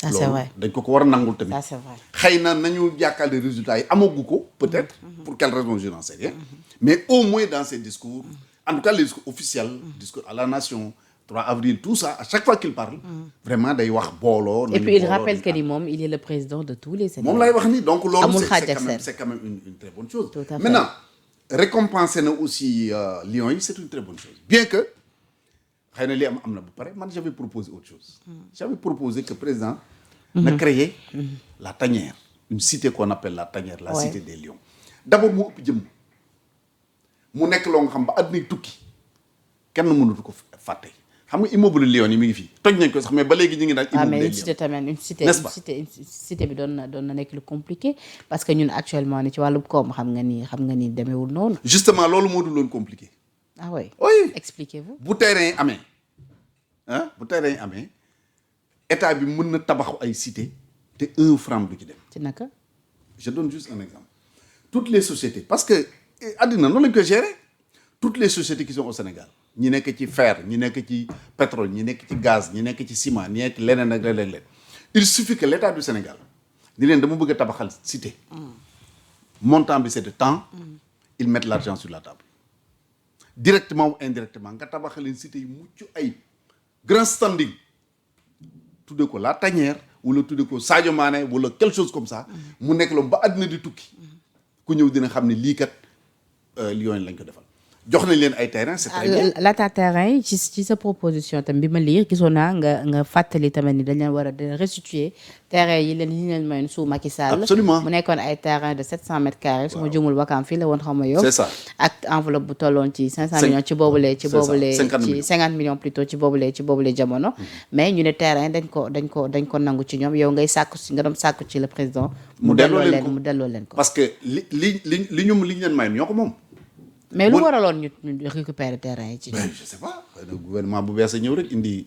ça c'est vrai dañ ko war a nangul tamit. ça c'est vrai xëy na nañu jàkkaarloo résultats yi amagu ko peut-être. pour quelle raison je n'en sais rien. mais au moins dans ses discours. en tout cas les discours officiels. discours à la nation 3 avril tout ça à chaque fois qu'il parle. vraiment day wax booloo. et puis il rappelle que ni moom il est le président de tous les Sénégalais. moom lay wax ni donc loolu. amul c'est quand même une très bonne chose. tout à fait maintenant. récompenser na aussi Lions yi c'est une très bonne chose bien que xëy na li am na ba pare man j'avais proposé autre chose. j'avais proposé que président na créer la tanière une cité qu'on appelle la tanière la cité des Lions d'abord mu ëpp jëm mu nekk loo nga xam ba àddina tukki kenn mënatu ko fàtte xam nga immeuble Lions yi mi ngi fii toj nañ ko sax mais ba léegi ñu ngi naan immeuble mais une cité tamit une cité bi doon na nekk lu compliqué parce que ñun actuellement ni ci wàllu koom xam nga ni demeewul noonu. justement loolu moo dul woon compliqué. ah oui oui expliquez-vous. bu terrain amee état bi mën na tabaxu ay cité te 1 franc du ci dem. ci naka. je donne juste un exemple toutes les sociétés parce que àddina noonu lañ koy gérer toutes les sociétés qui sont au Sénégal ñi nekk ci fer ñi nekk ci pétrole ñi nekk ci gaz ñi nekk ci ciment ñi nekk leneen ak leneen il suffit que l'état du Sénégal ni leen dama bëgg a tabaxal cité montant bi c'est de temps ils mettent l'argent sur la table directement ou indirectement nga tabaxal leen cité yi mucc ay grand standing tuddee ko la tanière wala tuddee ko Sadio Mané wala quelque chose comme ça mu nekk la ba àddina di tukki ku ñëw dina xam ne lii kat Lions yi lañ ko defal jox nañ leen ay terrain c'est très bien. laata terrain yi ci sa proposition tam bi ma lire gisoon naa nga fàttali tamit ni dañ leen war a restituer terrain yi leen mayoon sous Macky Sall. Absolument. mu nekkoon ay terrain de 700 mètres carrés. su ma jumul Wakaam fii la woon xaw ma yow. c'est ça. ak enveloppe bu tolloon ci 500 millions ci boobule. ci 50 millions plutôt ci boobule jamono. mais ñu ne terrain dañ ko nangu ci ñoom yow ngay sàkku ci nga doon sàkku ci le président. mu delloo leen ko parce que li ñu leen mayoon ñoo ko moom. mais lu waraloon ñu récupérer terrain yi ci. je sais pas gouvernement bu bees a ñëw rek indi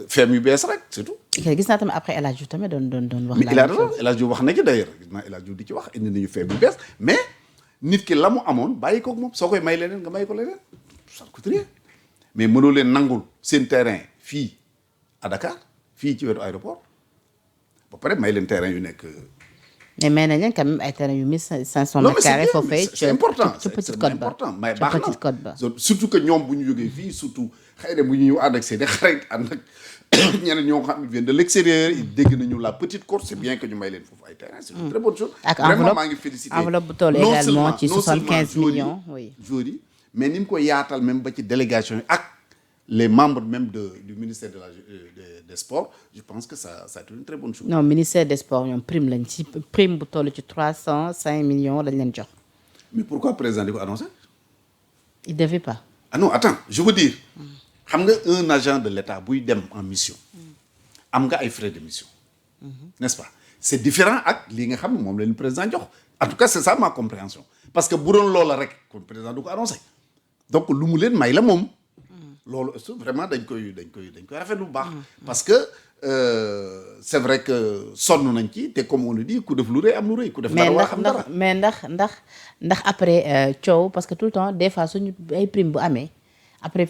feem yu bees rek c'est tout. gis naa tamit après El Hadj Diouf tamit doon wax. mais El Hadj Diouf wax na ci d'ailleurs gis naa El Hadj Diouf di ci wax indi nañu feem yu bees mais nit ki la mu amoon bàyyi koog moom soo koy may leneen nga may ko leneen ça coûte rien mais mënoo leen nangul seen terrain fii à Dakar fii ci wetu aéroport ba pare may leen terrain yu nekk. mais may nañ leen quand même ay terrain yu 1500 mètres carrés foofee. c'est important ci Petite Côte ba mais baax na surtout que ñoom bu ñu jógee fii surtout xëy na bu ñu ñëw ànd ak seen i xarit ànd ak ñeneen ñoo xam ne viennent de l'extérieur ils dégg nañu la Petite Côte c'est bien que ñu may leen foofu ay terrain c'est une très bonne chose. ak vraiment maa ngi féliciter enveloppe bu toll également ci 75 millions oui. joueurs yi mais ni mu ko yaatal même ba ci délégation yi ak les membres même du ministère des sports je pense que ça c'est une très bonne chose. non ministère des sports ñoom prime lañ ci prime bu toll ci 305 millions lañ leen jox. mais pourquoi président di ko annoncé. il devait pas. ah non attends je veux dire xam nga un agent de l'État buy dem en mission am nga ay frais de mission n'est-ce pas c'est différent ak lii nga xam ne moom la ñu président jox en tout cas c'est ça ma compréhension parce que bu doon loola rek kon président du ko annoncé donc lu mu leen may la moom loolu vraiment dañ koy rafetlu bu baax parce que c'est vrai que sonn nañ ci te comme on le dit ku def lu rëy am lu rëy ku def dara waa xam dara mais ndax après coow parce que tout le temps des fois suñu ay prime bu amee après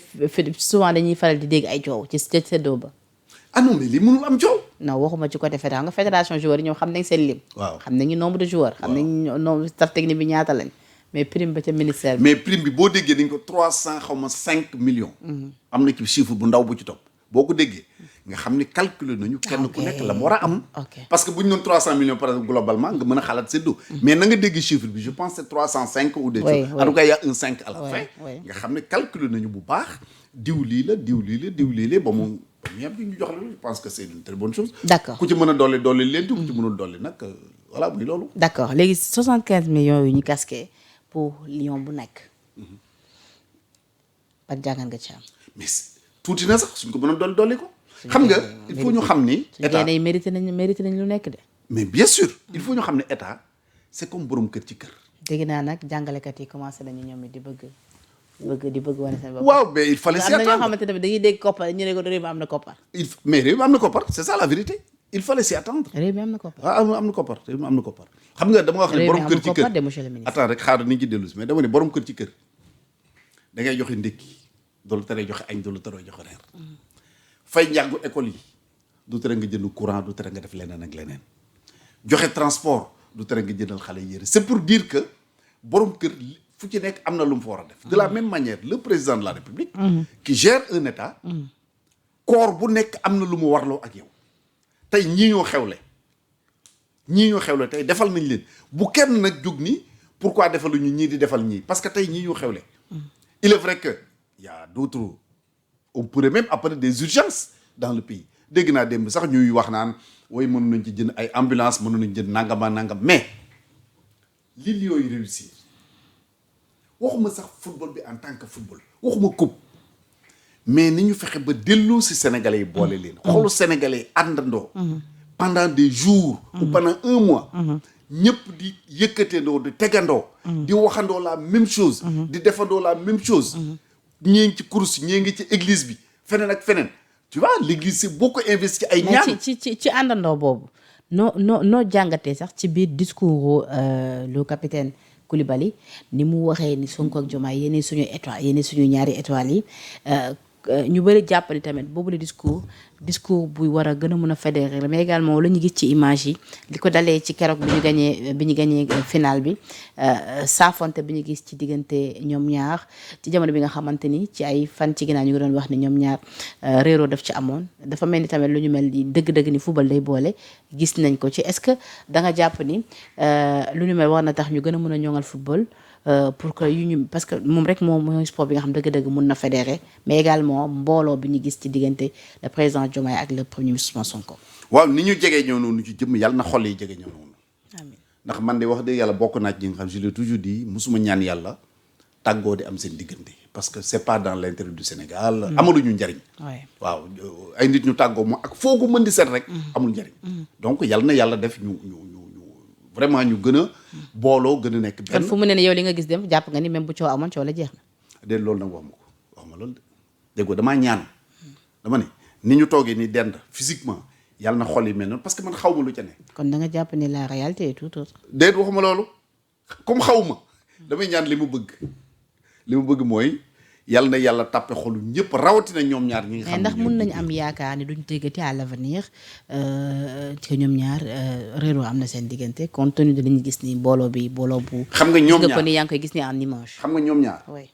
souvent dañuy faral di dégg ay coow ci séddoo ba. ah non mais li mënul am coow. non waxuma ci côté fédération nga fédération joueurs yi ñoom xam nañ seen lim. waaw xam nañu nombre de joueurs. xam nañu nombre staff technique bi ñaata lañ. mais prime ba ca ministère bi. mais prime bi boo déggee dañ ko 305 millions. am na ci chiffre bu ndaw bu ci topp boo ko déggee nga xam ni calculer nañu. kenn ku nekk la mu war a am. parce que bu ñu doon 300 millions par exemple globalement nga mën a xalaat séddoo. mais na nga dégg chiffre bi je pense c'est 305 ou des choses. en tout cas il y a un 5 à la fin. nga xam ne calculer nañu bu baax diw lii la ba mu ñëpp ñu jox la je pense que c'est une très bonne chose. d'accord ku ci mën a dolli leen ku ci mënul dolli nag voilà muy loolu. d'accord léegi 75 millions yu ñu casqué pour Lion bu nekk. ban jàngat nga ci am. mais tuuti na sax suñ ko mënoon dolli ko. xam nga il faut ñu xam ni. état suñu mérité nañ lu nekk de. mais bien sûr il faut ñu xam ne état c'est comme borom kër ci kër. dégg naa nag jàngalekat yi commencé nañu ñoom it di bëgg wane seen bopp. waaw mais il fallait s'y attendre am na ñoo xamante ne dañuy dégg koppar ñu ne ko réew mi am na koppar. mais réew mi am na koppar c'est ça la vérité il fallait s'y attendre. réew mi am na koppar. waaw am na koppar réew mi am na koppar. xam nga dama wax ne borom kër ci kër de monsieur le ministre. attends rek xaaral ni ñu ci dellu si mais dama ne borom kër ci kër da ngay joxe ndékki doolu tere joxe añ doolu tere joxe reer fay njàngu école yi du tere nga jënd courant du tere nga def leneen ak leneen joxe transport du tere nga jëndal xale yére c'est pour dire que borom kër fu ci nekk am na lu mu fa war a def de la même manière le président de la République qui gère un état corps bu nekk am na lu mu warloo ak yow tey ñii ñoo xewle tey defal nañ leen bu kenn nag jóg ni pourquoi defaluñu ñii di defal ñii parce que tey ñii ñoo xewle il est vrai que y a d'autres on pourrait même appeler des urgences dans le pays dégg naa démb sax ñuy wax naan way mënu nañ ci jënd ay ambulance mënu nañ jënd nangam mais li Lions yi réussir waxuma sax football bi en tant que football waxuma coupe mais ni ñu fexe ba delloo si sénégalais yi boole leen xolu sénégalais yi àndandoo pendant des jours ou pendant un mois ñëpp di yëkkateendoo di tegandoo di waxandoo la même chose di defandoo la même chose ñii ngi ci course ñii ngi ci église bi feneen ak feneen tu vois l'église c'est beaucoup investi ay ñaan ci àndandoo boobu noo jàngatee sax ci biir discours le capitaine Koulibaly ni mu waxee ni Sonko ak Diomaye yéene suñu étoile yéene suñu ñaari étoiles yi ñu bëri jàpp ni tamit boobu le discours buy war a gën a mën a fédérer mais également la ñu gis ci image yi li ko dalee ci keroog bi ñu gañee final bi saafonte bi ñu gis ci diggante ñoom ñaar ci jamono bi nga xamante ni ci ay fan ci ginnaaw ñu ngi doon wax ni ñoom ñaar réeroo daf ci amoon dafa mel ni tamit lu ñu mel ni dëgg-dëgg ni football day boole gis nañ ko ci est-ce que da nga jàpp ni lu ñu mel war na tax ñu gën a mën a ñoŋal football pour que yu ñu parce que moom rek moom mooy sport bi nga xam dëgg-dëgg mun na fédérer mais également mbooloo bi ñu gis ci diggante le président Diomaye ak le premier ministre Ousmane Sonko. waaw ni ñu jegee ñëw noonu ci jëmm yàlla na xol yi jege ñëw noonu. amiin ndax man de wax dëgg yàlla bokk naa ci ñi nga xam je l'ai toujours dit musuma ñaan yàlla tàggoo di am seen diggante parce que c'est pas dans l'intérêt du Sénégal. amaluñu njariñ. waaw ay nit ñu tàggoo moom ak foo ko mën di seet rek. amul njariñ. donc yàlla na yàlla def ñu vraiment ñu gën a booloo gën a nekk benn. kon fu mu ne yow li nga gis dem jàpp nga ni même bu coow amoon coow la jeex na. déedéet loolu nag wax ma loolu de dégg nga damaa ñaan dama ne ni ñu toogee ni dend physiquement yàlla na xol yi mel noonu parce que man xaw ma lu ca ne. kon da nga jàpp ni la réalité est tout autre. déet waxuma loolu comme xaw ma damay ñaan li mu bëgg mooy yàlla na yàlla tàppe xolu ñëpp rawatina ñoom ñaar ñi nga xam ne ndax mun nañu am yaakaar ni duñ déggati à l'avenir que ñoom ñaar réeroo am na seen diggante compte tenu de li ñu gis ni booloo bu. xam nga ñoom ñaar gis nga ko ni yaa ngi koy gis ni en image. xam nga ñoom ñaar. oui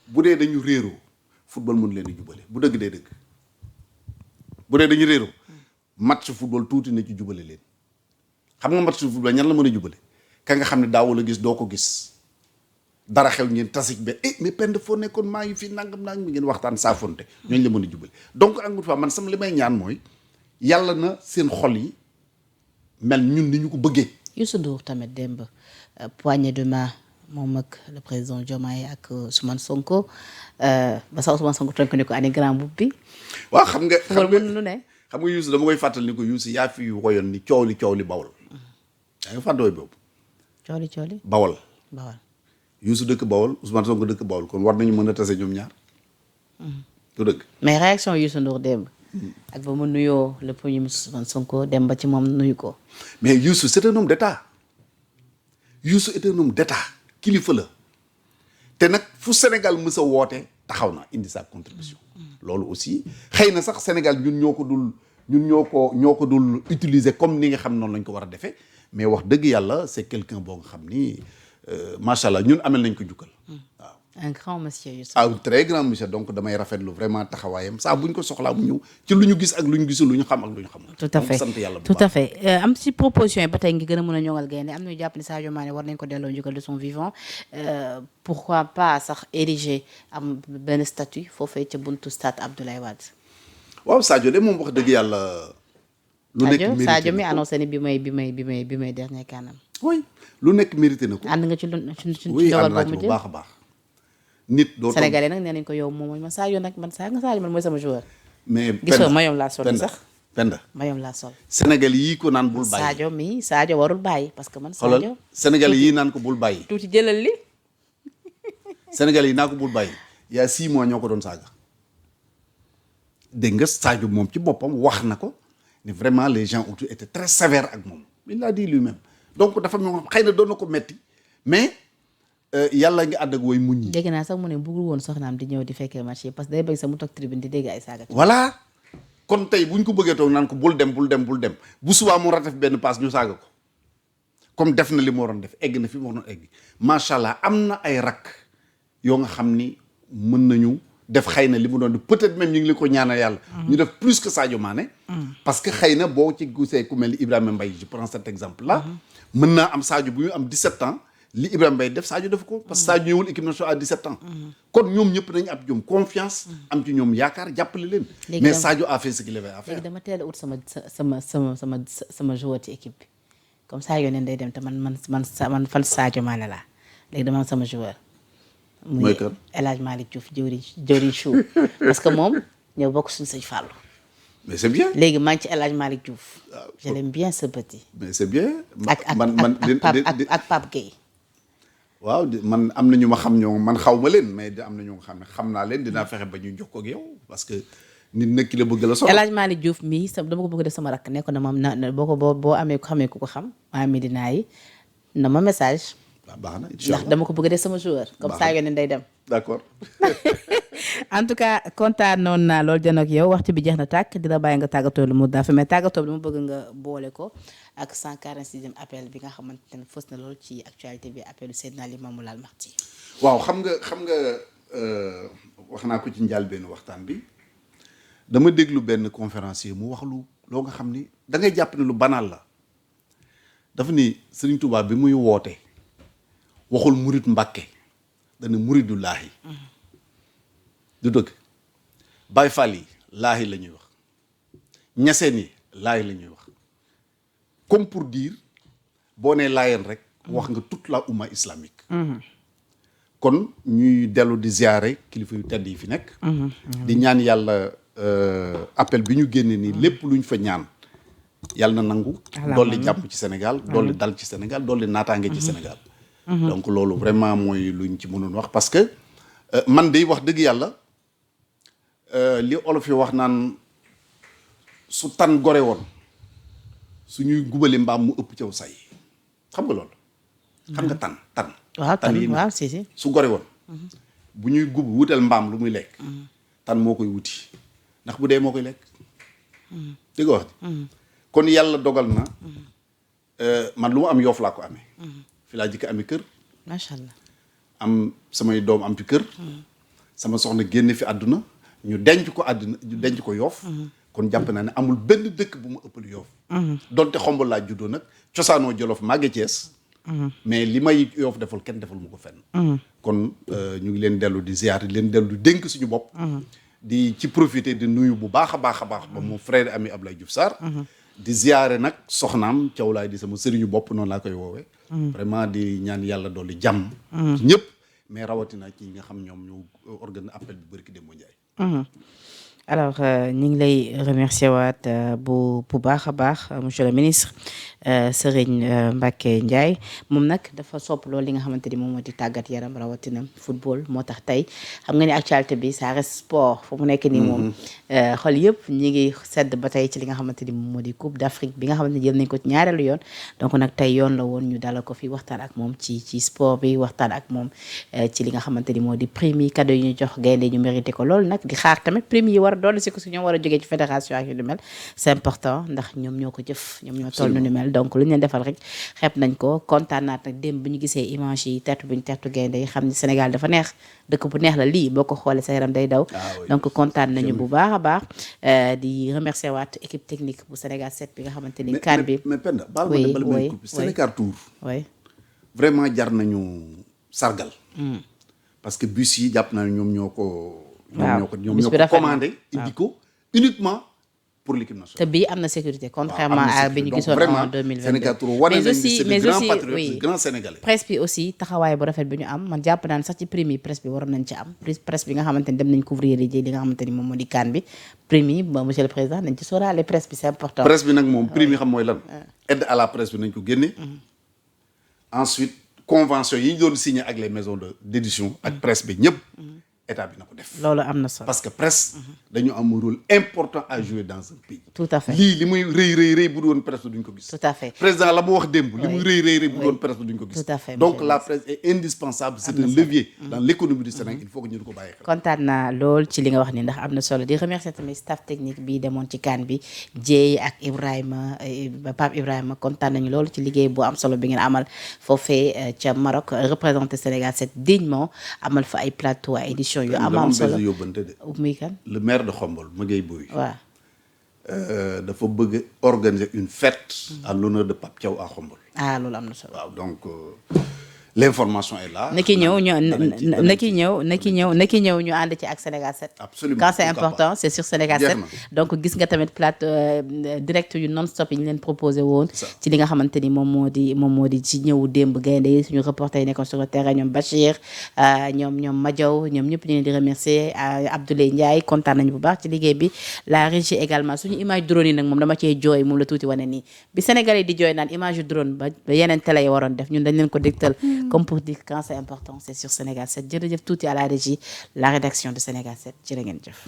bu dee dañu réeroo football mën leen a jubale bu dëgg dee dëgg bu dee dañu réeroo match football tuuti na ci jubale leen xam nga match football ñan la mën a jubale ka nga xam ne daawul a gis doo ko gis. dara xew ngeen tasik be mais pend foo nekkoon maa ngi fii nangam mi ngeen waxtaan saafonte ñooñu la mën a jubale donc encore fois man sama li may ñaan mooy yàlla na seen xol yi mel ñun ni ñu ko bëggee. Youssou Ndour tamit démb poignée de main moom ak le président Diomaye ak Ousmane Sonko ba sax Ousmane Sonko tënk ni ko ani grand boub bi. waaw xam nga lu ne. xam nga Youssou dama koy fàttali ni ko Youssou yaa fi woyoon ni coow li bawal. yaa ngi fàttali boobu. coow li bawal. Youssou dëkk Bawol Ousmane Sonko dëkk Bawol kon war nañu mën a tase ñoom ñaar. du dëgg. mais réaction Youssou Ndour démb. ak ba mu nuyoo le premier ministre Ousmane Sonko dem ba ci moom nuyu ko. mais Youssou c'est un homme d'état Youssou est un homme d'état kilifa la te nag fu Sénégal mës a woote taxaw na indi sa contribution. loolu aussi xëy na sax Sénégal ñun ñoo ko dul utiliser comme ni nga xam noonu lañ ko war a defee mais wax dëgg yàlla c'est quelqu'un boo nga xam ni. macha allah ñun amel nañ ko jukkal waaw. un grand monsieur Youssou. un très grand monsieur donc damay rafetlu vraiment taxawaayam saa bu ñu ko soxlaa mu ñëw ci lu ñu gis ak lu ñu gisul lu ñu xam ak lu ñu xamul. tout à fait sant yàlla bu baax tout à fait am ci proposition yi ba tey ngi gën a mën a ñoŋal gaynde am nañu jàpp ni Sadio Mané war nañ ko delloo njukkal de son vivant pourquoi pas sax ériger am benn statut foofee ca buntu stade Abdoulaye Wade. waaw Sadio de moom wax dëgg yàlla. lu nekk mérité Sadio mi annoncé ni bi may dernier kanam. oui lu nekk mérité na ko. ànd nga ci dogal boobu bu baax a baax. nit doo Sénégalais nag nee nañ ko yow moom mooy man Sadio nag man Sadio man mooy sama joueur. mais gisoo mayom laa sol sax. Penda mayom laa sol. Sénégal yii ko naan bul bàyyi. Sadio warul bàyyi parce que man. Sadio xoolal Sénégal yii naan ko bul bàyyi. tuuti jëlal li. Sénégal yi naa ko bul bàyyi. il y a 6 mois ñoo ko doon saaga. dégg nga Sadio moom ci boppam wax na ko ni vraiment les gens ont été très sévères ak moom il l'a dit lui-même. donc dafa moom xëy na doon na ko metti mais yàlla nga ànd ak woy muñ ñi. dégg naa sax mu ne bëggul woon soxnaam di ñëw di fekkee match yi parce que day bëgg sax mu toog tribune di dégg ay saaga. voilà kon tey bu ñu ko bëggee toog naan ko bul dem bu subaa mu ratef benn passe ñu saaga ko comme def na li mu waroon def egg na fi mu waroon egg macha allah am na ay rakk yoo nga xam ni mën nañu def xëy na li mu doon def peut-être même ñu ngi li ko ñaanal yàlla. ñu def plus que Sadio Mané. parce que xëy na boo ci gisee ku mel ni Ibrahima Mbaye je prends cet exemple là. mën naa am Sadio bu ñu am 17 ans li Ibrahima Mbaye def Sadio def ko. parce que Sadio ñëwul équipe nationale à 17 ans. kon ñoom ñëpp nañu am ci ñoom confiance. am ci ñoom yaakaar jàppale leen. mais Sadio a fait ce qu'il avait à faire. léegi dama teel a ut sama joueur ci équipe bi comme Sadio neen day dem te man fan Sadio Mané laa léegi dama am sama joueur. mooy kan El Hadj Malick Diouf jëwriñ chou parce que moom ñëw bokk suñu sëñ Fallou. mais c'est bien. léegi maa ngi ci El Hadj Malick Diouf. je l'aime bien ce petit. mais c'est bien. ak Pape Gueye. waaw man am na ñu ma xam ñoo man xaw ma leen mais am na ñu nga xam ne xam naa leen dinaa fexe ba ñu jox ko ak yow parce que nit nag ki la bëgg la solo. El Hadj Malick Diouf mii dama ko bëgg def sama rakk ne ko na moom na boo amee ko xamee ku ko xam waa Medina yi na ma message. baax na incha allah ndax dama ko bëgg a def sama joueur. comme ça yoo ne day dem. d'accord. en tout cas kontaan noonu naa loolu jën ak yow waxtu bi jeex na tàkk di la bàyyi nga tàggatoo lu mu dafa mais tàggatoo bi dama bëgg nga boole ko ak 146e appel bi nga xamante ne fës na lool ci actualité bi appelu Seydina Limamou Laye Mahdi. waaw xam nga wax naa ko ci njëlbéenu waxtaan bi dama déglu benn conférencier mu wax loo nga xam ni da ngay jàpp ne lu banal la dafa ni Serigne Touba bi muy woote waxul murit Mbàkke dana muridullaahi du dëgg Baay Faal yi laahi la ñuy wax ñaseen yi laahi la ñuy wax comme pour dire boo nee laayeen rek wax nga toute la umma islamique kon ñuy dellu di ziare kilifa yu tedd yi fi nekk di ñaan yàlla appel bi ñu génne nii lépp lu ñu fa ñaan yàlla na nangu dolli jàpp ci Sénégal dolli dal ci Sénégal dolli naataange ci Sénégal donc loolu vraiment mooy luñ ci mënoon wax parce que man day wax dëgg yàlla li olof yi wax naan su tan gore woon suñuy gubali mbaam mu ëpp caw say xam nga loolu xam nga tan waaw tan yi waaw si su gore woon bu ñuy gub wutal mbaam lu muy lekk tan moo koy wuti ndax bu dee moo koy lekk dégg nga wax ji kon yàlla dogal na man lu ma am Yoff laa ko amee fi laa jëkk amee kër macha allah am samay doom am fi kër sama soxna génn fi àdduna ñu denc ko àdduna ñu denc ko Yoff kon jàpp naa ne amul benn dëkk bu ma ëppal Yoff donte Xombol laa juddoo nag cosaanoo Jolof màgge Thiès mais li may Yoff deful kenn deful mu ko fenn kon ñu ngi leen dellu di ziar di leen dellu di dénk suñu bopp di ci profiter di nuyu bu baax a baax ba mon frère ami Ablaye Diouf Sarr di ziare nag soxnaam Thiaw Laay di sama sëriñu bopp noonu laa koy woowee vraiment di ñaan yàlla dolli jàmm ci ñëpp mais rawatina ci ñi nga xam ñoom ñu organiser appel bi bërki Demba Ndiaye alors ñu ngi lay remercier waat bu baax a baax monsieur le ministre Serigne Mbacké Ndiaye moom nag dafa sopp loolu li nga xamante ni moom moo di tàggat yaram rawatina football moo tax tey xam nga ni actualité bi ça reste sport fu mu nekk nii moom xol yëpp ñi ngi sedd ba tey ci li nga xamante ni moom moo di Coupe d'Afrique bi nga xamante ni jël nañ ko ci ñaareelu yoon donc nag tey yoon la woon ñu dalal ko fi waxtaan ak moom ci sport bi waxtaan ak moom ci li nga xamante ni moo di prime yi cadeau yi ñu jox gaynde ñu mérité ko loolu nag di xaar tamit prime yi war doon si ko su ñoom war a jógee ci fédération ak yu ni mel c'est important ndax ñoom ñoo ko jëf ñoom ñoo toll nu mel donc lu ñu leen defal rek xeeb nañ ko kontaan naat nag démb bu ñu gisee image yi tertu bu ñu tertu gaynde yi xam ni Sénégal dafa neex dëkk bu neex la lii boo ko xoolee sa yaram day daw donc kontaan nañu bu baax a baax di remercier waat équipe technique bu Sénégal 7 bi nga xamante ni CAN bi mais Penda baal ma de bala may coupe Sénégal Tour vraiment jar nañu sargal parce que bus yi jàpp naa ñoom ñoo ko commandé indi ko uniquement pour l'équipe nationale. te bii am na sécurité contrairement à bi ñu gisoon en 2022 Sénégal Tour wane nañu c'est des grands patriotes oui, grands sénégalais. presse bi aussi taxawaay bu rafet bi ñu am man jàpp naan sax ci prime yi presse bi waroon nañ ci am presse bi nga xamante ni dem nañ couvrir yi li nga xamante ni moom moo di CAN bi prime yi ba monsieur le président nañ ci sóoraale presse bi c'est important. presse bi nag moom prime yi xam mooy lan. aide à la presse bi nañ ko génne. ensuite convention yi ñu doon signé ak les maisons d'édition ak presse bi ñëpp. état bi na ko def. loolu am na solo parce que presse. dañu am un rôle important à jouer dans un pays. tout à fait lii li muy rëy bu doon presse duñ ko gis. tout à fait président la mu wax démb. li muy rëy bu doon presse duñ ko gis. tout à fait donc la presse est indispensable. c'est un levier dans l'économie du Sénégal il faut que ñu ko bàyyi xel. kontaan naa lool ci li nga wax ni ndax am na solo di remercier tamit staff technique bi demoon ci CAN bi Dieye ak Ibrahima Pape Ibrahima kontaan nañu lool ci liggéey bu am solo bi ngeen amal foofee ca Maroc représenté Sénégal 7 dignement amal fa ay plateau ay édition yu am solo yóbbante de muy kan le maire de Khombole Magueye Boye waaw dafa bëgg organiser une fête à l'honneur de Pape Thiaw à Khombole loolu am na solo waaw donc l'information est là. na ki ñëw ñu ànd ci ak Sénégal 7. absolument quand c'est important c'est sur Sénégal 7. donc gis nga tamit plateau direct yu non stop yi ñu leen proposé woon. ci li nga xamante ni moom moo di ci ñëw démb gaynde yi suñu reporter yi nekkoon sur le terrain ñoom Bachir ñoom Madiaw ñoom ñëpp ñu leen di remercier Abdoulaye Ndiaye kontaan nañu bu baax ci liggéey bi la régie également suñu image drone yi nag moom dama cee jooy moom la tuuti wane nii bi Sénégalais di jooy naan image yu drone ba yeneen télé yi waroon def ñun dañ leen ko dégtal comme pour dire quand c'est important c'est sur Sénégal 7 jërëjëf tuuti à la régie la rédaction de Sénégal 7 jërë ngeen jëf